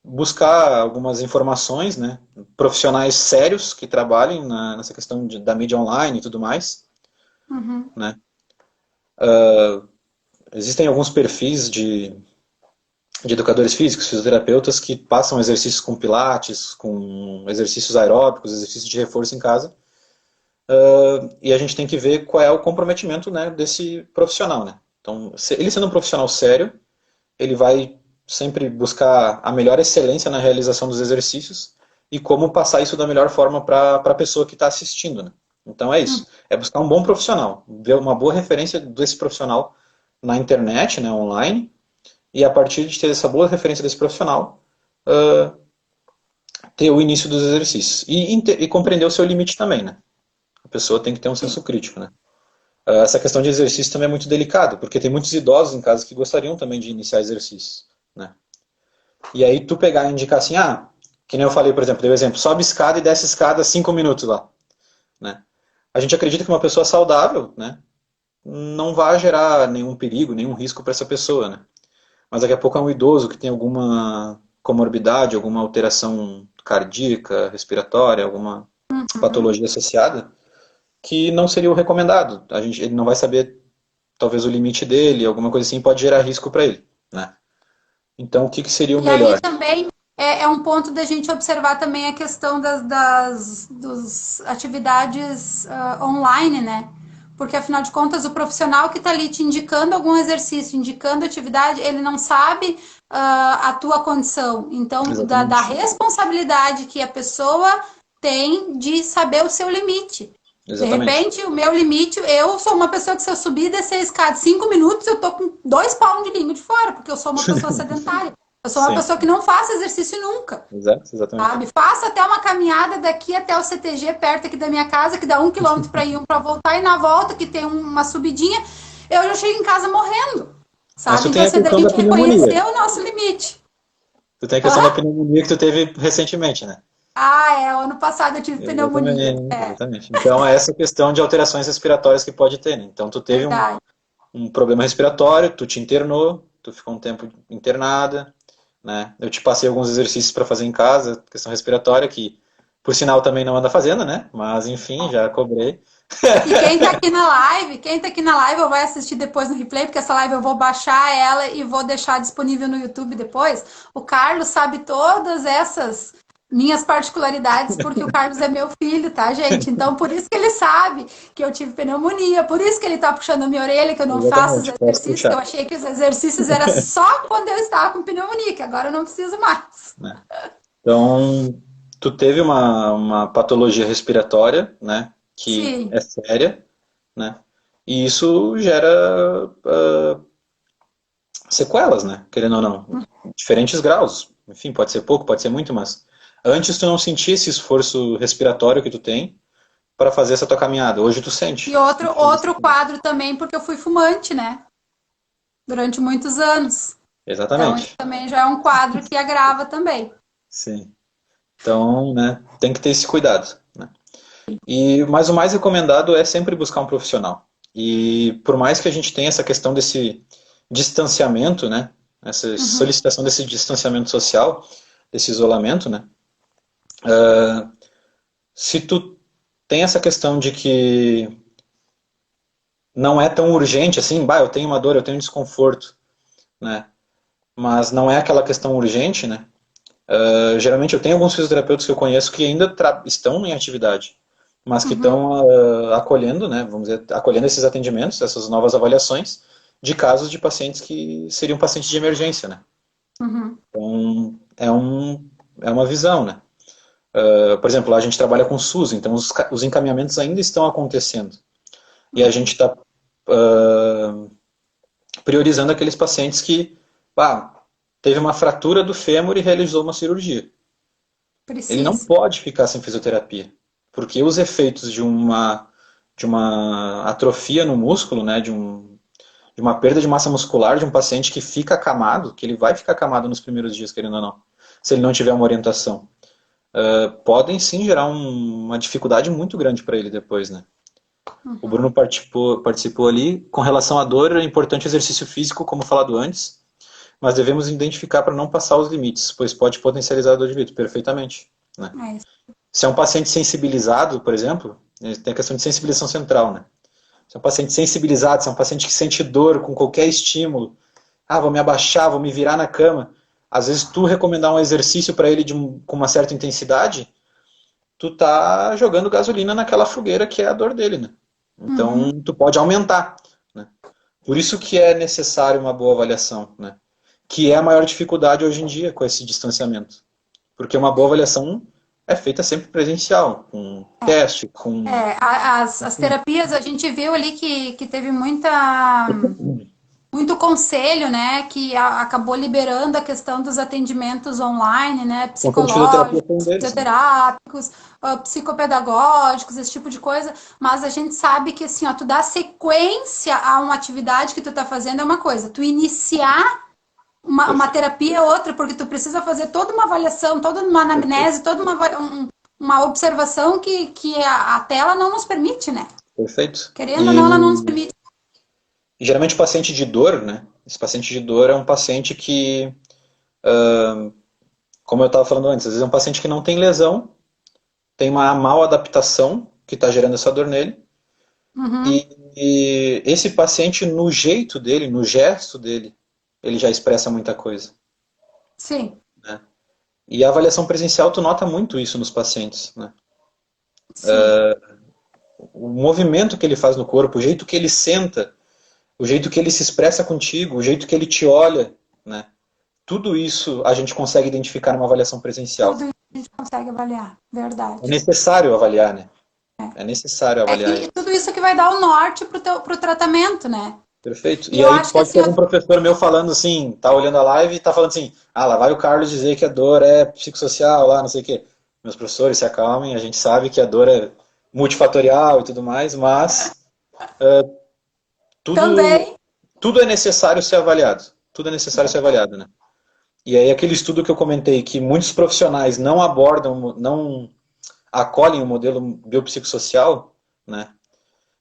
Buscar algumas informações, né? Profissionais sérios que trabalhem nessa questão da mídia online e tudo mais, né? Existem alguns perfis de educadores físicos, fisioterapeutas, que passam exercícios com pilates, com exercícios aeróbicos, exercícios de reforço em casa, e a gente tem que ver qual é o comprometimento, né, desse profissional, né? Então, ele sendo um profissional sério, ele vai sempre buscar a melhor excelência na realização dos exercícios e como passar isso da melhor forma para a pessoa que está assistindo, né? Então é isso, é buscar um bom profissional, ver uma boa referência desse profissional na internet, né, online, e a partir de ter essa boa referência desse profissional, ter o início dos exercícios. E compreender o seu limite também, né? A pessoa tem que ter um senso crítico, né? Essa questão de exercício também é muito delicada, porque tem muitos idosos em casa que gostariam também de iniciar exercícios, né? E aí tu pegar e indicar assim, que nem eu falei, por exemplo, dei o exemplo, sobe escada e desce escada 5 minutos lá, né? A gente acredita que uma pessoa saudável, né, não vai gerar nenhum perigo, nenhum risco para essa pessoa, né? Mas daqui a pouco é um idoso que tem alguma comorbidade, alguma alteração cardíaca, respiratória, alguma patologia associada, que não seria o recomendado. Ele não vai saber, talvez, o limite dele, alguma coisa assim, pode gerar risco para ele, né? Então, o que seria o melhor? E aí também é um ponto da gente observar também a questão das atividades online, né? Porque, afinal de contas, o profissional que está ali te indicando algum exercício, indicando atividade, ele não sabe a tua condição. Então, da responsabilidade que a pessoa tem de saber o seu limite. Exatamente. De repente, o meu limite, eu sou uma pessoa que se eu subir e descer a escada 5 minutos, eu tô com 2 palmos de língua de fora, porque eu sou uma pessoa sedentária. Eu sou uma pessoa que não faz exercício nunca. Exatamente. Sabe? Faço até uma caminhada daqui até o CTG, perto aqui da minha casa, que dá 1 quilômetro para ir, 1 para voltar, e na volta, que tem uma subidinha, eu já chego em casa morrendo. Sabe? Então você tem que reconhecer o nosso limite. Tu tem a questão da pneumonia que tu teve recentemente, né? Ano passado eu tive pneumonia. Exatamente. Então é essa questão de alterações respiratórias que pode ter, né? Então tu teve um problema respiratório, tu te internou, tu ficou um tempo internada, né? Eu te passei alguns exercícios para fazer em casa, questão respiratória, que por sinal também não anda fazendo, né? Mas enfim, já cobrei. E quem tá aqui na live ou vai assistir depois no replay, porque essa live eu vou baixar ela e vou deixar disponível no YouTube depois. O Carlos sabe todas essas minhas particularidades, porque o Carlos é meu filho, tá, gente? Então, por isso que ele sabe que eu tive pneumonia, por isso que ele tá puxando a minha orelha, que eu não faço os exercícios, que eu achei que os exercícios era só quando eu estava com pneumonia, que agora eu não preciso mais. Então, tu teve uma patologia respiratória, né, que é séria, né, e isso gera sequelas, né, querendo ou não, diferentes graus. Enfim, pode ser pouco, pode ser muito, mas Antes tu não sentia esse esforço respiratório que tu tem para fazer essa tua caminhada. Hoje tu sente. E outro quadro também, porque eu fui fumante, né? Durante muitos anos. Então, isso Exatamente. também já é um quadro que agrava também. Sim. Então, né, tem que ter esse cuidado, né? Mas o mais recomendado é sempre buscar um profissional. E por mais que a gente tenha essa questão desse distanciamento, né, essa Uhum. solicitação desse distanciamento social, desse isolamento, né, se tu tem essa questão de que não é tão urgente assim, bah, eu tenho uma dor, eu tenho um desconforto, né, mas não é aquela questão urgente, né, geralmente eu tenho alguns fisioterapeutas que eu conheço que ainda estão em atividade, mas que Uhum. estão acolhendo, né, vamos dizer, acolhendo esses atendimentos, essas novas avaliações de casos de pacientes que seriam pacientes de emergência, né. Uhum. Então, é uma visão, né. Por exemplo, lá a gente trabalha com SUS, então os encaminhamentos ainda estão acontecendo. E a gente está priorizando aqueles pacientes que, teve uma fratura do fêmur e realizou uma cirurgia. Ele não Precisa. pode ficar sem fisioterapia, porque os efeitos de uma atrofia no músculo, né, de uma perda de massa muscular de um paciente que fica acamado, que ele vai ficar acamado nos primeiros dias, querendo ou não, se ele não tiver uma orientação, podem sim gerar uma dificuldade muito grande para ele depois, né? O Uhum. Bruno participou ali. Com relação à dor, é importante o exercício físico, como falado antes, mas devemos identificar para não passar os limites, pois pode potencializar a dor de vírus perfeitamente, né? É isso. Se é um paciente sensibilizado, por exemplo, tem a questão de sensibilização central, né? Se é um paciente sensibilizado, se é um paciente que sente dor com qualquer estímulo, vou me abaixar, vou me virar na cama, às vezes tu recomendar um exercício para ele com uma certa intensidade, tu tá jogando gasolina naquela fogueira que é a dor dele, né? Uhum. Então, tu pode aumentar, né? Por isso que é necessário uma boa avaliação, né? Que é a maior dificuldade hoje em dia com esse distanciamento. Porque uma boa avaliação é feita sempre presencial, com teste, com... As terapias, a gente viu ali que teve muito conselho, né, que acabou liberando a questão dos atendimentos online, né, Consulta de fisioterapia psicológicos, foi um deles, né? fisioterápicos, psicopedagógicos, esse tipo de coisa, mas a gente sabe que, assim, ó, tu dar sequência a uma atividade que tu tá fazendo é uma coisa, tu iniciar uma Perfeito, terapia é outra, porque tu precisa fazer toda uma avaliação, toda uma perfeito, anamnese, toda uma observação que a tela não nos permite, né? perfeito. Querendo ou não, ela não nos permite. E geralmente o paciente de dor, né? Esse paciente de dor é um paciente que, como eu estava falando antes, às vezes é um paciente que não tem lesão, tem uma mal adaptação que está gerando essa dor nele, Uhum. e esse paciente, no jeito dele, no gesto dele, ele já expressa muita coisa, Sim, né? E a avaliação presencial, tu nota muito isso nos pacientes, né? sim. O movimento que ele faz no corpo, o jeito que ele senta, o jeito que ele se expressa contigo, o jeito que ele te olha, né? Tudo isso a gente consegue identificar numa avaliação presencial. Tudo isso a gente consegue avaliar, É verdade. necessário avaliar, né? É necessário avaliar E isso. tudo isso que vai dar o norte pro tratamento, né? Perfeito. E E eu aí acho que pode assim, ter algum professor meu falando assim, tá olhando a live e tá falando assim, lá vai o Carlos dizer que a dor é psicossocial, lá, não sei o quê. Meus professores, se acalmem, a gente sabe que a dor é multifatorial e tudo mais, mas tudo, também. tudo é necessário ser avaliado. Tudo é necessário ser avaliado, né? E aí aquele estudo que eu comentei, que muitos profissionais não abordam, não acolhem o modelo biopsicossocial, né?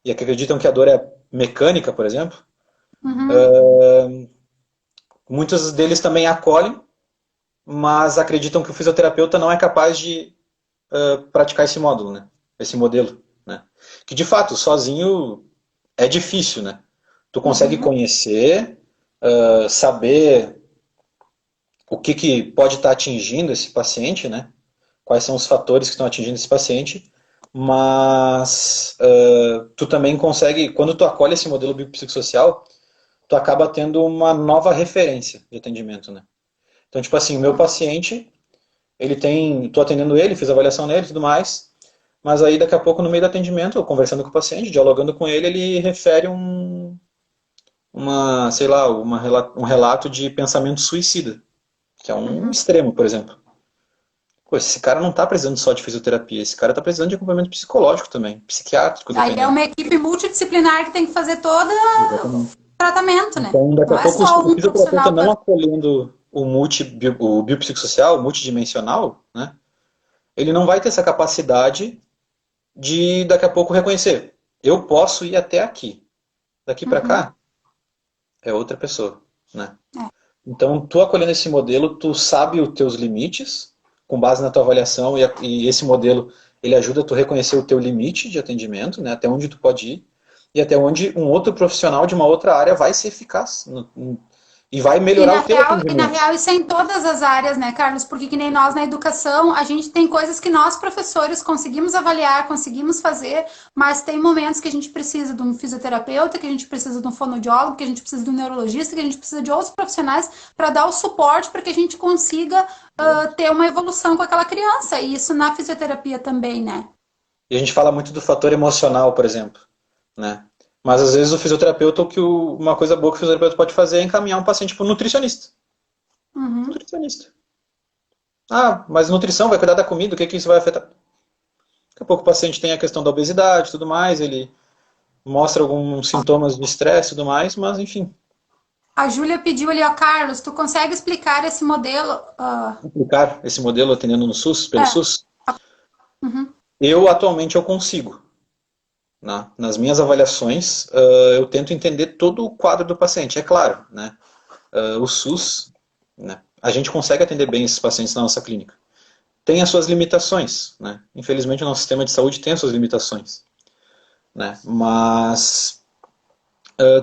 E que acreditam que a dor é mecânica, por exemplo, Uhum. muitos deles também acolhem, mas acreditam que o fisioterapeuta não é capaz de praticar esse módulo, né? Esse modelo, né? Que de fato, sozinho é difícil, né? Tu consegue Uhum. conhecer, saber o que pode estar atingindo esse paciente, né? Quais são os fatores que estão atingindo esse paciente, mas tu também consegue, quando tu acolhe esse modelo biopsicossocial, tu acaba tendo uma nova referência de atendimento, né? Então, tipo assim, o meu paciente, ele tem, tô atendendo ele, fiz avaliação nele e tudo mais, mas aí daqui a pouco no meio do atendimento, eu conversando com o paciente, dialogando com ele, ele refere sei lá, um relato de pensamento suicida, que é um Uhum. extremo, por exemplo. Pô, esse cara não tá precisando só de fisioterapia, esse cara tá precisando de acompanhamento psicológico também, psiquiátrico, Aí é dependendo. uma equipe multidisciplinar que tem que fazer todo Exatamente. o tratamento, né? Então, daqui Não a é pouco, só o um fisioterapeuta profissional não para. acolhendo o biopsicossocial, o multidimensional, né? Ele não vai ter essa capacidade de, daqui a pouco, reconhecer. Eu posso ir até aqui. Daqui para Uhum, cá, é outra pessoa, né? é. Então, tu acolhendo esse modelo, tu sabe os teus limites, com base na tua avaliação, e esse modelo, ele ajuda tu a reconhecer o teu limite de atendimento, né? Até onde tu pode ir, e até onde um outro profissional de uma outra área vai ser eficaz e vai melhorar o teu E na atendimento. real, isso é em todas as áreas, né, Carlos? Porque que nem nós na educação, a gente tem coisas que nós, professores, conseguimos avaliar, conseguimos fazer, mas tem momentos que a gente precisa de um fisioterapeuta, que a gente precisa de um fonoaudiólogo, que a gente precisa de um neurologista, que a gente precisa de outros profissionais para dar o suporte para que a gente consiga ter uma evolução com aquela criança. E isso na fisioterapia também, né? E a gente fala muito do fator emocional, por exemplo, né? Mas às vezes o fisioterapeuta, uma coisa boa que o fisioterapeuta pode fazer é encaminhar um paciente para um nutricionista. Uhum. Nutricionista. Ah, mas nutrição vai cuidar da comida, o que que isso vai afetar? Daqui a pouco o paciente tem a questão da obesidade e tudo mais, ele mostra alguns sintomas de estresse e tudo mais, mas enfim, A Júlia pediu ali, ó, Carlos, tu consegue explicar esse modelo? aplicar esse modelo atendendo no SUS, pelo É. SUS, Uhum. eu atualmente eu consigo. Né? Nas minhas avaliações, eu tento entender todo o quadro do paciente. É claro, né? O SUS, né? A gente consegue atender bem esses pacientes na nossa clínica. Tem as suas limitações, né? Infelizmente o nosso sistema de saúde tem as suas limitações, né? Mas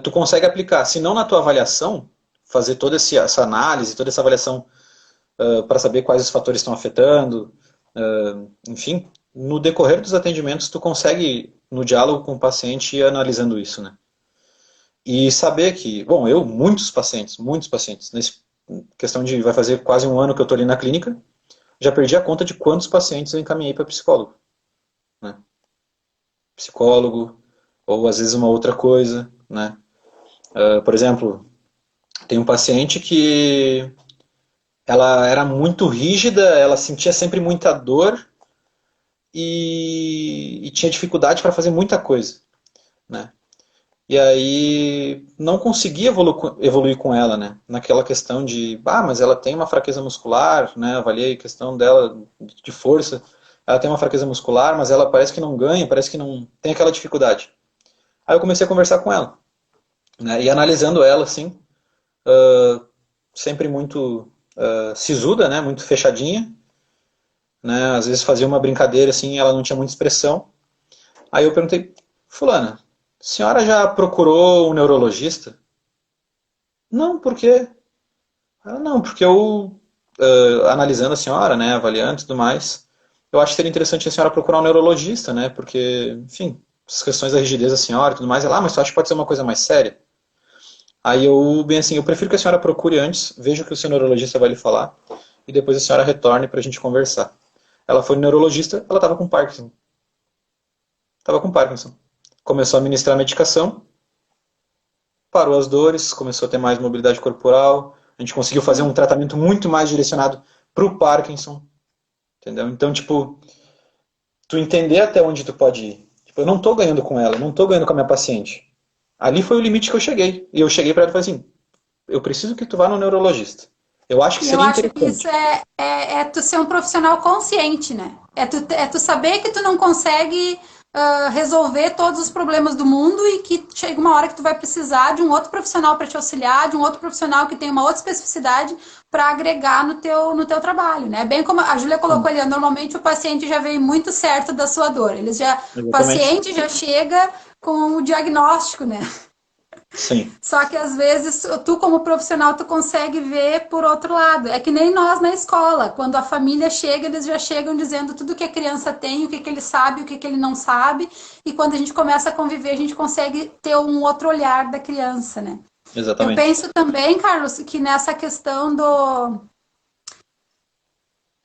tu consegue aplicar, se não na tua avaliação, fazer toda essa análise, toda essa avaliação para saber quais os fatores estão afetando, enfim, no decorrer dos atendimentos tu consegue, no diálogo com o paciente, ir analisando isso, né? E saber que, bom, muitos pacientes, nesse questão de, vai fazer quase um ano que eu estou ali na clínica, já perdi a conta de quantos pacientes eu encaminhei para psicólogo, né? Psicólogo, ou às vezes uma outra coisa, né? Por exemplo, tem um paciente que ela era muito rígida, ela sentia sempre muita dor e tinha dificuldade para fazer muita coisa, né? E aí não conseguia evoluir com ela, né? Naquela questão de, mas ela tem uma fraqueza muscular, né? Avaliei a questão dela de força. Ela tem uma fraqueza muscular, mas ela parece que não ganha, parece que não tem aquela dificuldade. Aí eu comecei a conversar com ela, né? E analisando ela, assim, sempre muito sisuda, né? Muito fechadinha, né? Às vezes fazia uma brincadeira, assim, ela não tinha muita expressão. Aí eu perguntei, fulana, a senhora já procurou um neurologista? Não, por quê? Ela, não, porque eu, analisando a senhora, né, avaliando e tudo mais, eu acho que seria interessante a senhora procurar um neurologista, né, porque, enfim, as questões da rigidez da senhora e tudo mais, ela, mas tu acha que pode ser uma coisa mais séria? Aí eu, bem assim, eu prefiro que a senhora procure antes, veja o que o seu neurologista vai lhe falar, e depois a senhora retorne pra gente conversar. Ela foi no neurologista, ela estava com Parkinson. Estava com Parkinson. Começou a administrar a medicação, parou as dores, começou a ter mais mobilidade corporal, a gente conseguiu fazer um tratamento muito mais direcionado para o Parkinson, entendeu? Então, tipo, tu entender até onde tu pode ir. Tipo, eu não tô ganhando com ela, eu não tô ganhando com a minha paciente. Ali foi o limite que eu cheguei. E eu cheguei para ela e falei assim, eu preciso que tu vá no neurologista. Eu acho que E eu seria acho que isso interessante. é tu ser um profissional consciente, né? É tu saber que tu não consegue resolver todos os problemas do mundo e que chega uma hora que tu vai precisar de um outro profissional para te auxiliar, de um outro profissional que tem uma outra especificidade para agregar no teu trabalho, né? Bem como a Júlia colocou Sim, ali, normalmente o paciente já vem muito certo da sua dor. O exatamente. paciente já chega com o diagnóstico, né? Sim, Só que às vezes tu como profissional tu consegue ver por outro lado. É que nem nós na escola, quando a família chega, eles já chegam dizendo tudo que a criança tem, o que que ele sabe, o que que ele não sabe, e quando a gente começa a conviver, a gente consegue ter um outro olhar da criança, né? Eu exatamente. penso também, Carlos, que nessa questão do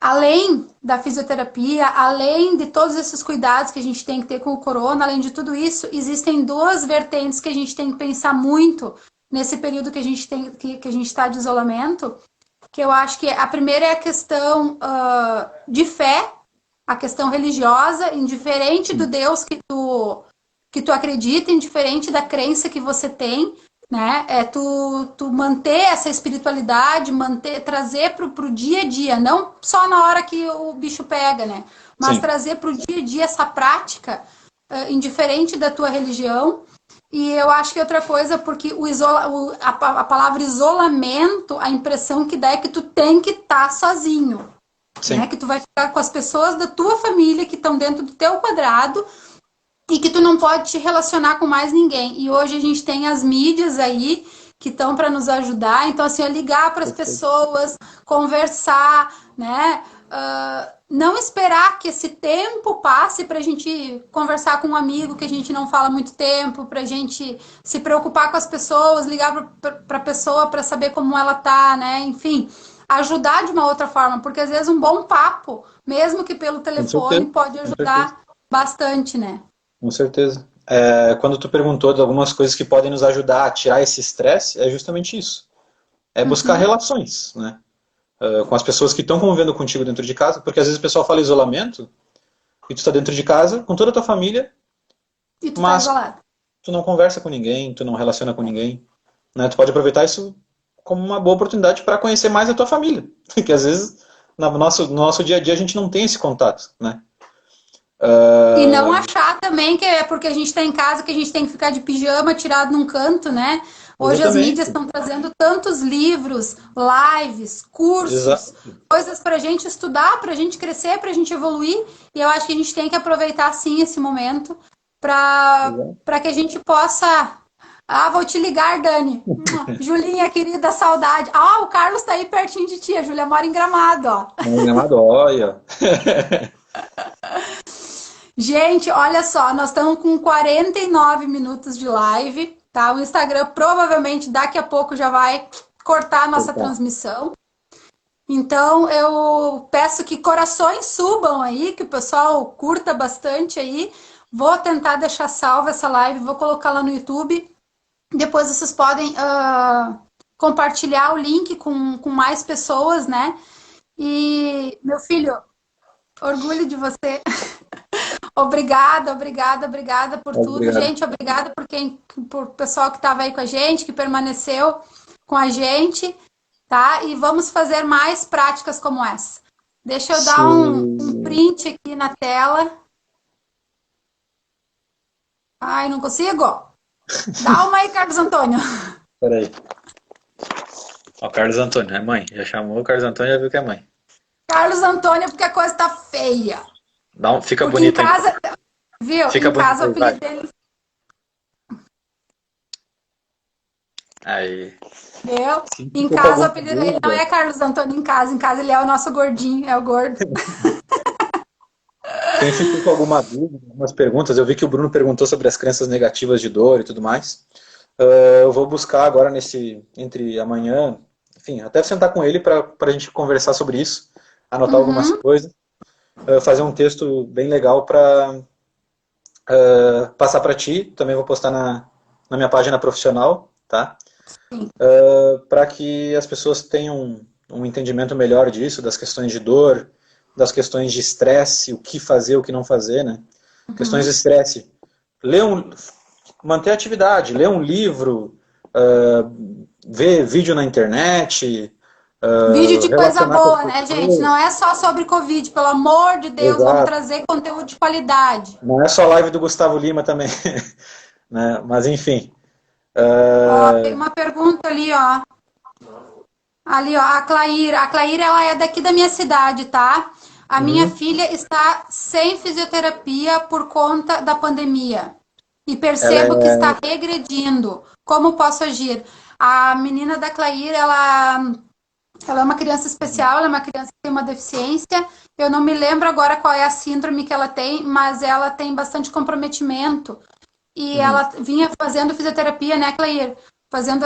além da fisioterapia, além de todos esses cuidados que a gente tem que ter com o corona, além de tudo isso, existem duas vertentes que a gente tem que pensar muito nesse período que a gente tem que a gente está de isolamento, que eu acho que a primeira é a questão de fé, a questão religiosa, indiferente do Deus que tu acredita, indiferente da crença que você tem, né? É tu manter essa espiritualidade, trazer pro dia a dia, não só na hora que o bicho pega, né? Mas Sim. trazer pro dia a dia essa prática, indiferente da tua religião. E eu acho que outra coisa, porque a palavra isolamento, a impressão que dá é que tu tem que estar sozinho. Né? Que tu vai ficar com as pessoas da tua família que estão dentro do teu quadrado e que tu não pode te relacionar com mais ninguém. E hoje a gente tem as mídias aí que estão para nos ajudar. Então, assim, ligar para as pessoas, conversar, né? Não esperar que esse tempo passe para a gente conversar com um amigo que a gente não fala há muito tempo, para a gente se preocupar com as pessoas, ligar para a pessoa para saber como ela tá, né? Enfim, ajudar de uma outra forma, porque às vezes um bom papo, mesmo que pelo telefone, pode ajudar bastante, né? Com certeza. Quando tu perguntou de algumas coisas que podem nos ajudar a tirar esse estresse, é justamente isso. É buscar relações, né? Com as pessoas que estão convivendo contigo dentro de casa, porque às vezes o pessoal fala isolamento, e tu está dentro de casa, com toda a tua família, e tu mas tá isolado. Tu não conversa com ninguém, tu não relaciona com ninguém, né? Tu pode aproveitar isso como uma boa oportunidade para conhecer mais a tua família, que às vezes no nosso dia a dia a gente não tem esse contato, né? E não achar também que é porque a gente está em casa que a gente tem que ficar de pijama tirado num canto, né? Hoje as mídias estão trazendo tantos livros, lives, cursos, coisas para a gente estudar, para a gente crescer, para a gente evoluir. E eu acho que a gente tem que aproveitar sim esse momento para que a gente possa. Ah, vou te ligar, Dani. Julinha, querida, saudade. Ah, o Carlos está aí pertinho de ti. A Júlia mora em Gramado, ó. Mora em Gramado, olha. Gente, olha só, nós estamos com 49 minutos de live, tá? O Instagram provavelmente daqui a pouco já vai cortar a nossa transmissão. Então, eu peço que corações subam aí, que o pessoal curta bastante aí. Vou tentar deixar salva essa live, vou colocar lá no YouTube. Depois vocês podem compartilhar o link com mais pessoas, né? E, meu filho, orgulho de você. Obrigada por tudo. Gente, obrigada por pessoal que estava aí com a gente, que permaneceu com a gente, tá? E vamos fazer mais práticas como essa. Deixa eu dar um print aqui na tela. Ai, não consigo? Dá uma aí, Carlos Antônio. Peraí. Ó, Carlos Antônio, é mãe. Já chamou o Carlos Antônio, já viu que é mãe. Carlos Antônio, porque a coisa tá feia. Fica bonita. Em casa, viu? Fica em casa bonito, o apelido dele. Aí. Viu? Em casa o apelido dele não é Carlos Antônio em casa ele é o nosso gordinho, é o gordo. Quem ficou com alguma dúvida, algumas perguntas, eu vi que o Bruno perguntou sobre as crenças negativas de dor e tudo mais. Eu vou buscar agora entre amanhã, enfim, até sentar com ele para a gente conversar sobre isso, anotar algumas coisas, fazer um texto bem legal para passar para ti, também vou postar na minha página profissional, tá? Para que as pessoas tenham um entendimento melhor disso, das questões de dor, das questões de estresse, o que fazer, o que não fazer, né? Questões de estresse. Manter a atividade, ler um livro, ver vídeo na internet. Vídeo de coisa boa, né, gente? Não é só sobre Covid, pelo amor de Deus, vamos trazer conteúdo de qualidade. Não é só live do Gustavo Lima também, né? Mas enfim. Tem uma pergunta ali, ó. Ali, ó, a Claíra. A Claíra, ela é daqui da minha cidade, tá? A minha filha está sem fisioterapia por conta da pandemia. E percebo que está regredindo. Como posso agir? A menina da Claíra, ela é uma criança especial, ela é uma criança que tem uma deficiência. Eu não me lembro agora qual é a síndrome que ela tem, mas ela tem bastante comprometimento. E ela vinha fazendo fisioterapia, né, Clair? Fazendo,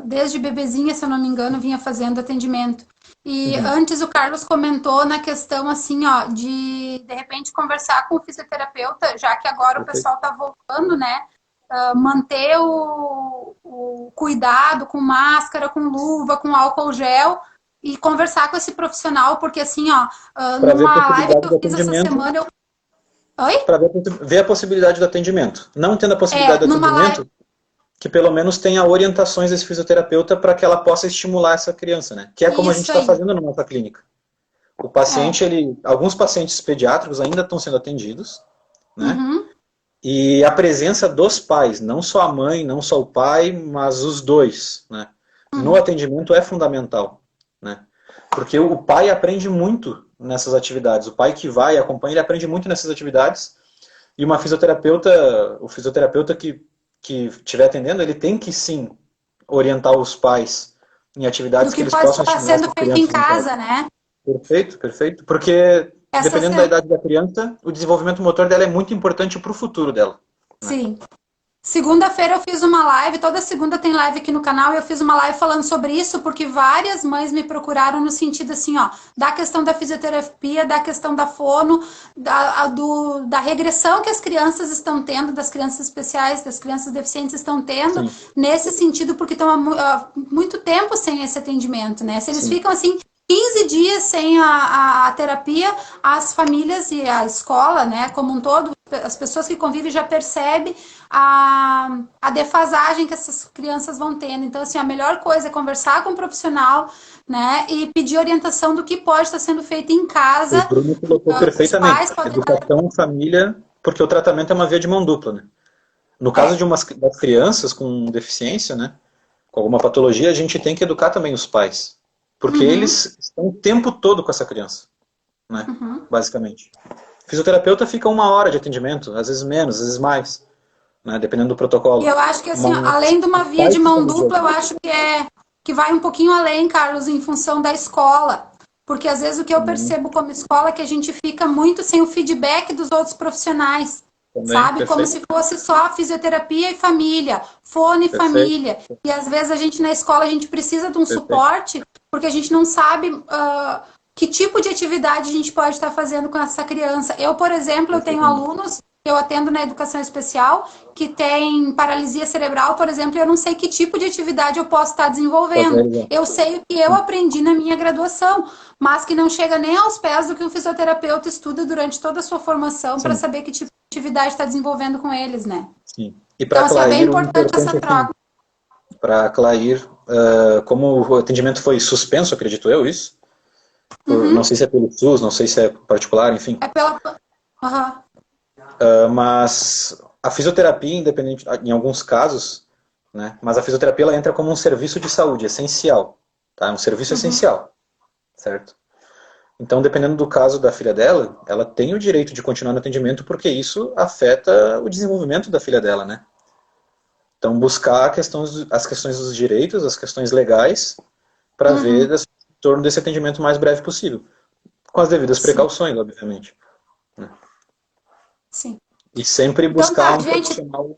desde bebezinha, se eu não me engano, vinha fazendo atendimento. E antes o Carlos comentou na questão, assim, ó, de repente conversar com o fisioterapeuta, já que agora o pessoal tá voltando, né? manter o cuidado com máscara, com luva, com álcool gel e conversar com esse profissional, porque assim, ó, numa live que eu fiz essa semana, Oi? Para ver a possibilidade do atendimento. Não tendo a possibilidade do atendimento, que pelo menos tenha orientações desse fisioterapeuta para que ela possa estimular essa criança, né? Que é como a gente está fazendo na nossa clínica. O paciente, alguns pacientes pediátricos ainda estão sendo atendidos, né? Uhum. E a presença dos pais, não só a mãe, não só o pai, mas os dois, né? Uhum. No atendimento é fundamental, né? Porque o pai aprende muito nessas atividades. O pai que vai e acompanha, ele aprende muito nessas atividades. E o fisioterapeuta que estiver atendendo, ele tem que sim orientar os pais em atividades que eles possam estimular. Do que pode estar sendo feito em casa, né? Perfeito, perfeito. Porque dependendo da idade da criança, o desenvolvimento motor dela é muito importante para o futuro dela. Né? Sim. Segunda-feira eu fiz uma live, toda segunda tem live aqui no canal, e eu fiz uma live falando sobre isso, porque várias mães me procuraram no sentido assim, ó, da questão da fisioterapia, da questão da fono, da regressão que as crianças estão tendo, das crianças especiais, das crianças deficientes estão tendo, sim, nesse sentido, porque estão há muito tempo sem esse atendimento, né? Se eles sim, ficam assim 15 dias sem a terapia, as famílias e a escola, né, como um todo, as pessoas que convivem já percebem a defasagem que essas crianças vão tendo. Então, assim, a melhor coisa é conversar com um profissional, né, e pedir orientação do que pode estar sendo feito em casa. O Bruno colocou perfeitamente. Educação, família, porque o tratamento é uma via de mão dupla, né? No caso das crianças com deficiência, né, com alguma patologia, a gente tem que educar também os pais. Porque eles estão o tempo todo com essa criança, né? Basicamente. O fisioterapeuta fica 1 hora de atendimento, às vezes menos, às vezes mais, né? Dependendo do protocolo. E eu acho que, assim, além de uma via de mão dupla, eu acho que vai um pouquinho além, Carlos, em função da escola. Porque, às vezes, o que eu percebo como escola é que a gente fica muito sem o feedback dos outros profissionais. Também, sabe? Perfeito. Como se fosse só fisioterapia e família, fone e família. E às vezes a gente na escola a gente precisa de um suporte, porque a gente não sabe que tipo de atividade a gente pode estar fazendo com essa criança. Eu, por exemplo, eu tenho alunos que eu atendo na educação especial que tem paralisia cerebral, por exemplo, e eu não sei que tipo de atividade eu posso estar desenvolvendo. Eu sei o que eu aprendi na minha graduação, mas que não chega nem aos pés do que um fisioterapeuta estuda durante toda a sua formação para saber que tipo de atividade está desenvolvendo com eles, né? Sim. E para então, Clair, é bem importante essa troca. Para Clair, como o atendimento foi suspenso, acredito eu, isso? Não sei se é pelo SUS, não sei se é particular, enfim. É pela... mas a fisioterapia, independente, em alguns casos, né, mas a fisioterapia ela entra como um serviço de saúde essencial, tá? Um serviço essencial, certo? Então, dependendo do caso da filha dela, ela tem o direito de continuar no atendimento porque isso afeta o desenvolvimento da filha dela, né? Então, buscar as questões dos direitos, as questões legais, para ver em torno desse atendimento o mais breve possível. Com as devidas precauções, obviamente. Né? Sim. E sempre buscar um profissional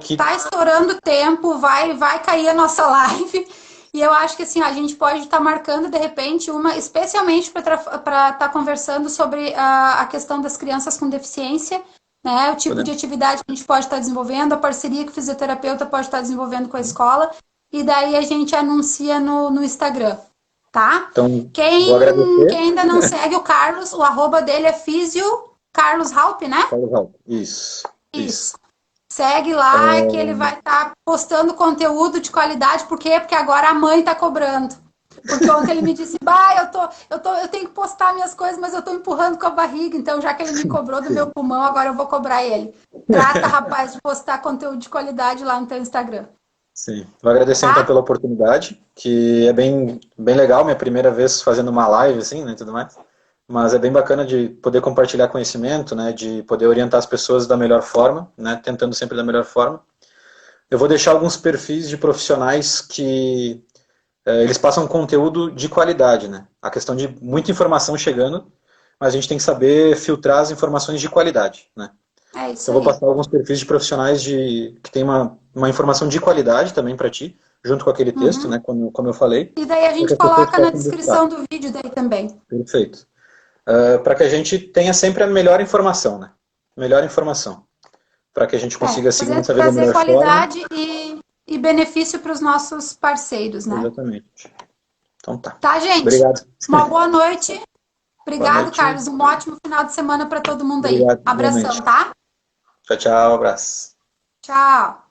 que... Tá estourando o tempo, vai cair a nossa live. E eu acho que assim, a gente pode estar marcando, de repente, especialmente para estar conversando sobre a questão das crianças com deficiência, né? O tipo de atividade que a gente pode estar desenvolvendo, a parceria que o fisioterapeuta pode estar desenvolvendo com a escola. E daí a gente anuncia no Instagram, tá? Então, quem ainda não segue o Carlos, o arroba dele é Físio Carlos Halp, né? Carlos Halp, isso. Segue lá que ele vai estar postando conteúdo de qualidade. Por quê? Porque agora a mãe está cobrando. Porque ontem ele me disse, eu tenho que postar minhas coisas, mas eu estou empurrando com a barriga. Então, já que ele me cobrou do meu pulmão, agora eu vou cobrar ele. Trata, rapaz, de postar conteúdo de qualidade lá no teu Instagram. Sim. Vou agradecer então pela oportunidade, que é bem legal, minha primeira vez fazendo uma live, assim, né, e tudo mais. Mas é bem bacana de poder compartilhar conhecimento, né, de poder orientar as pessoas da melhor forma, né, tentando sempre da melhor forma. Eu vou deixar alguns perfis de profissionais que eles passam conteúdo de qualidade, né. A questão de muita informação chegando, mas a gente tem que saber filtrar as informações de qualidade, né. É isso então, eu vou passar alguns perfis de profissionais que tem uma informação de qualidade também para ti, junto com aquele texto, né, como eu falei. E daí a gente coloca na descrição do vídeo daí também. Perfeito. Para que a gente tenha sempre a melhor informação, né? Melhor informação. para que a gente consiga seguir nossa vida trazer melhor qualidade e benefício para os nossos parceiros, né? Exatamente. Então tá. Tá, gente? Obrigado. Uma boa noite. Obrigado, Boa noite. Carlos. Um ótimo final de semana para todo mundo aí. Obrigado. Abração, tá? Tchau, tchau. Abraço. Tchau.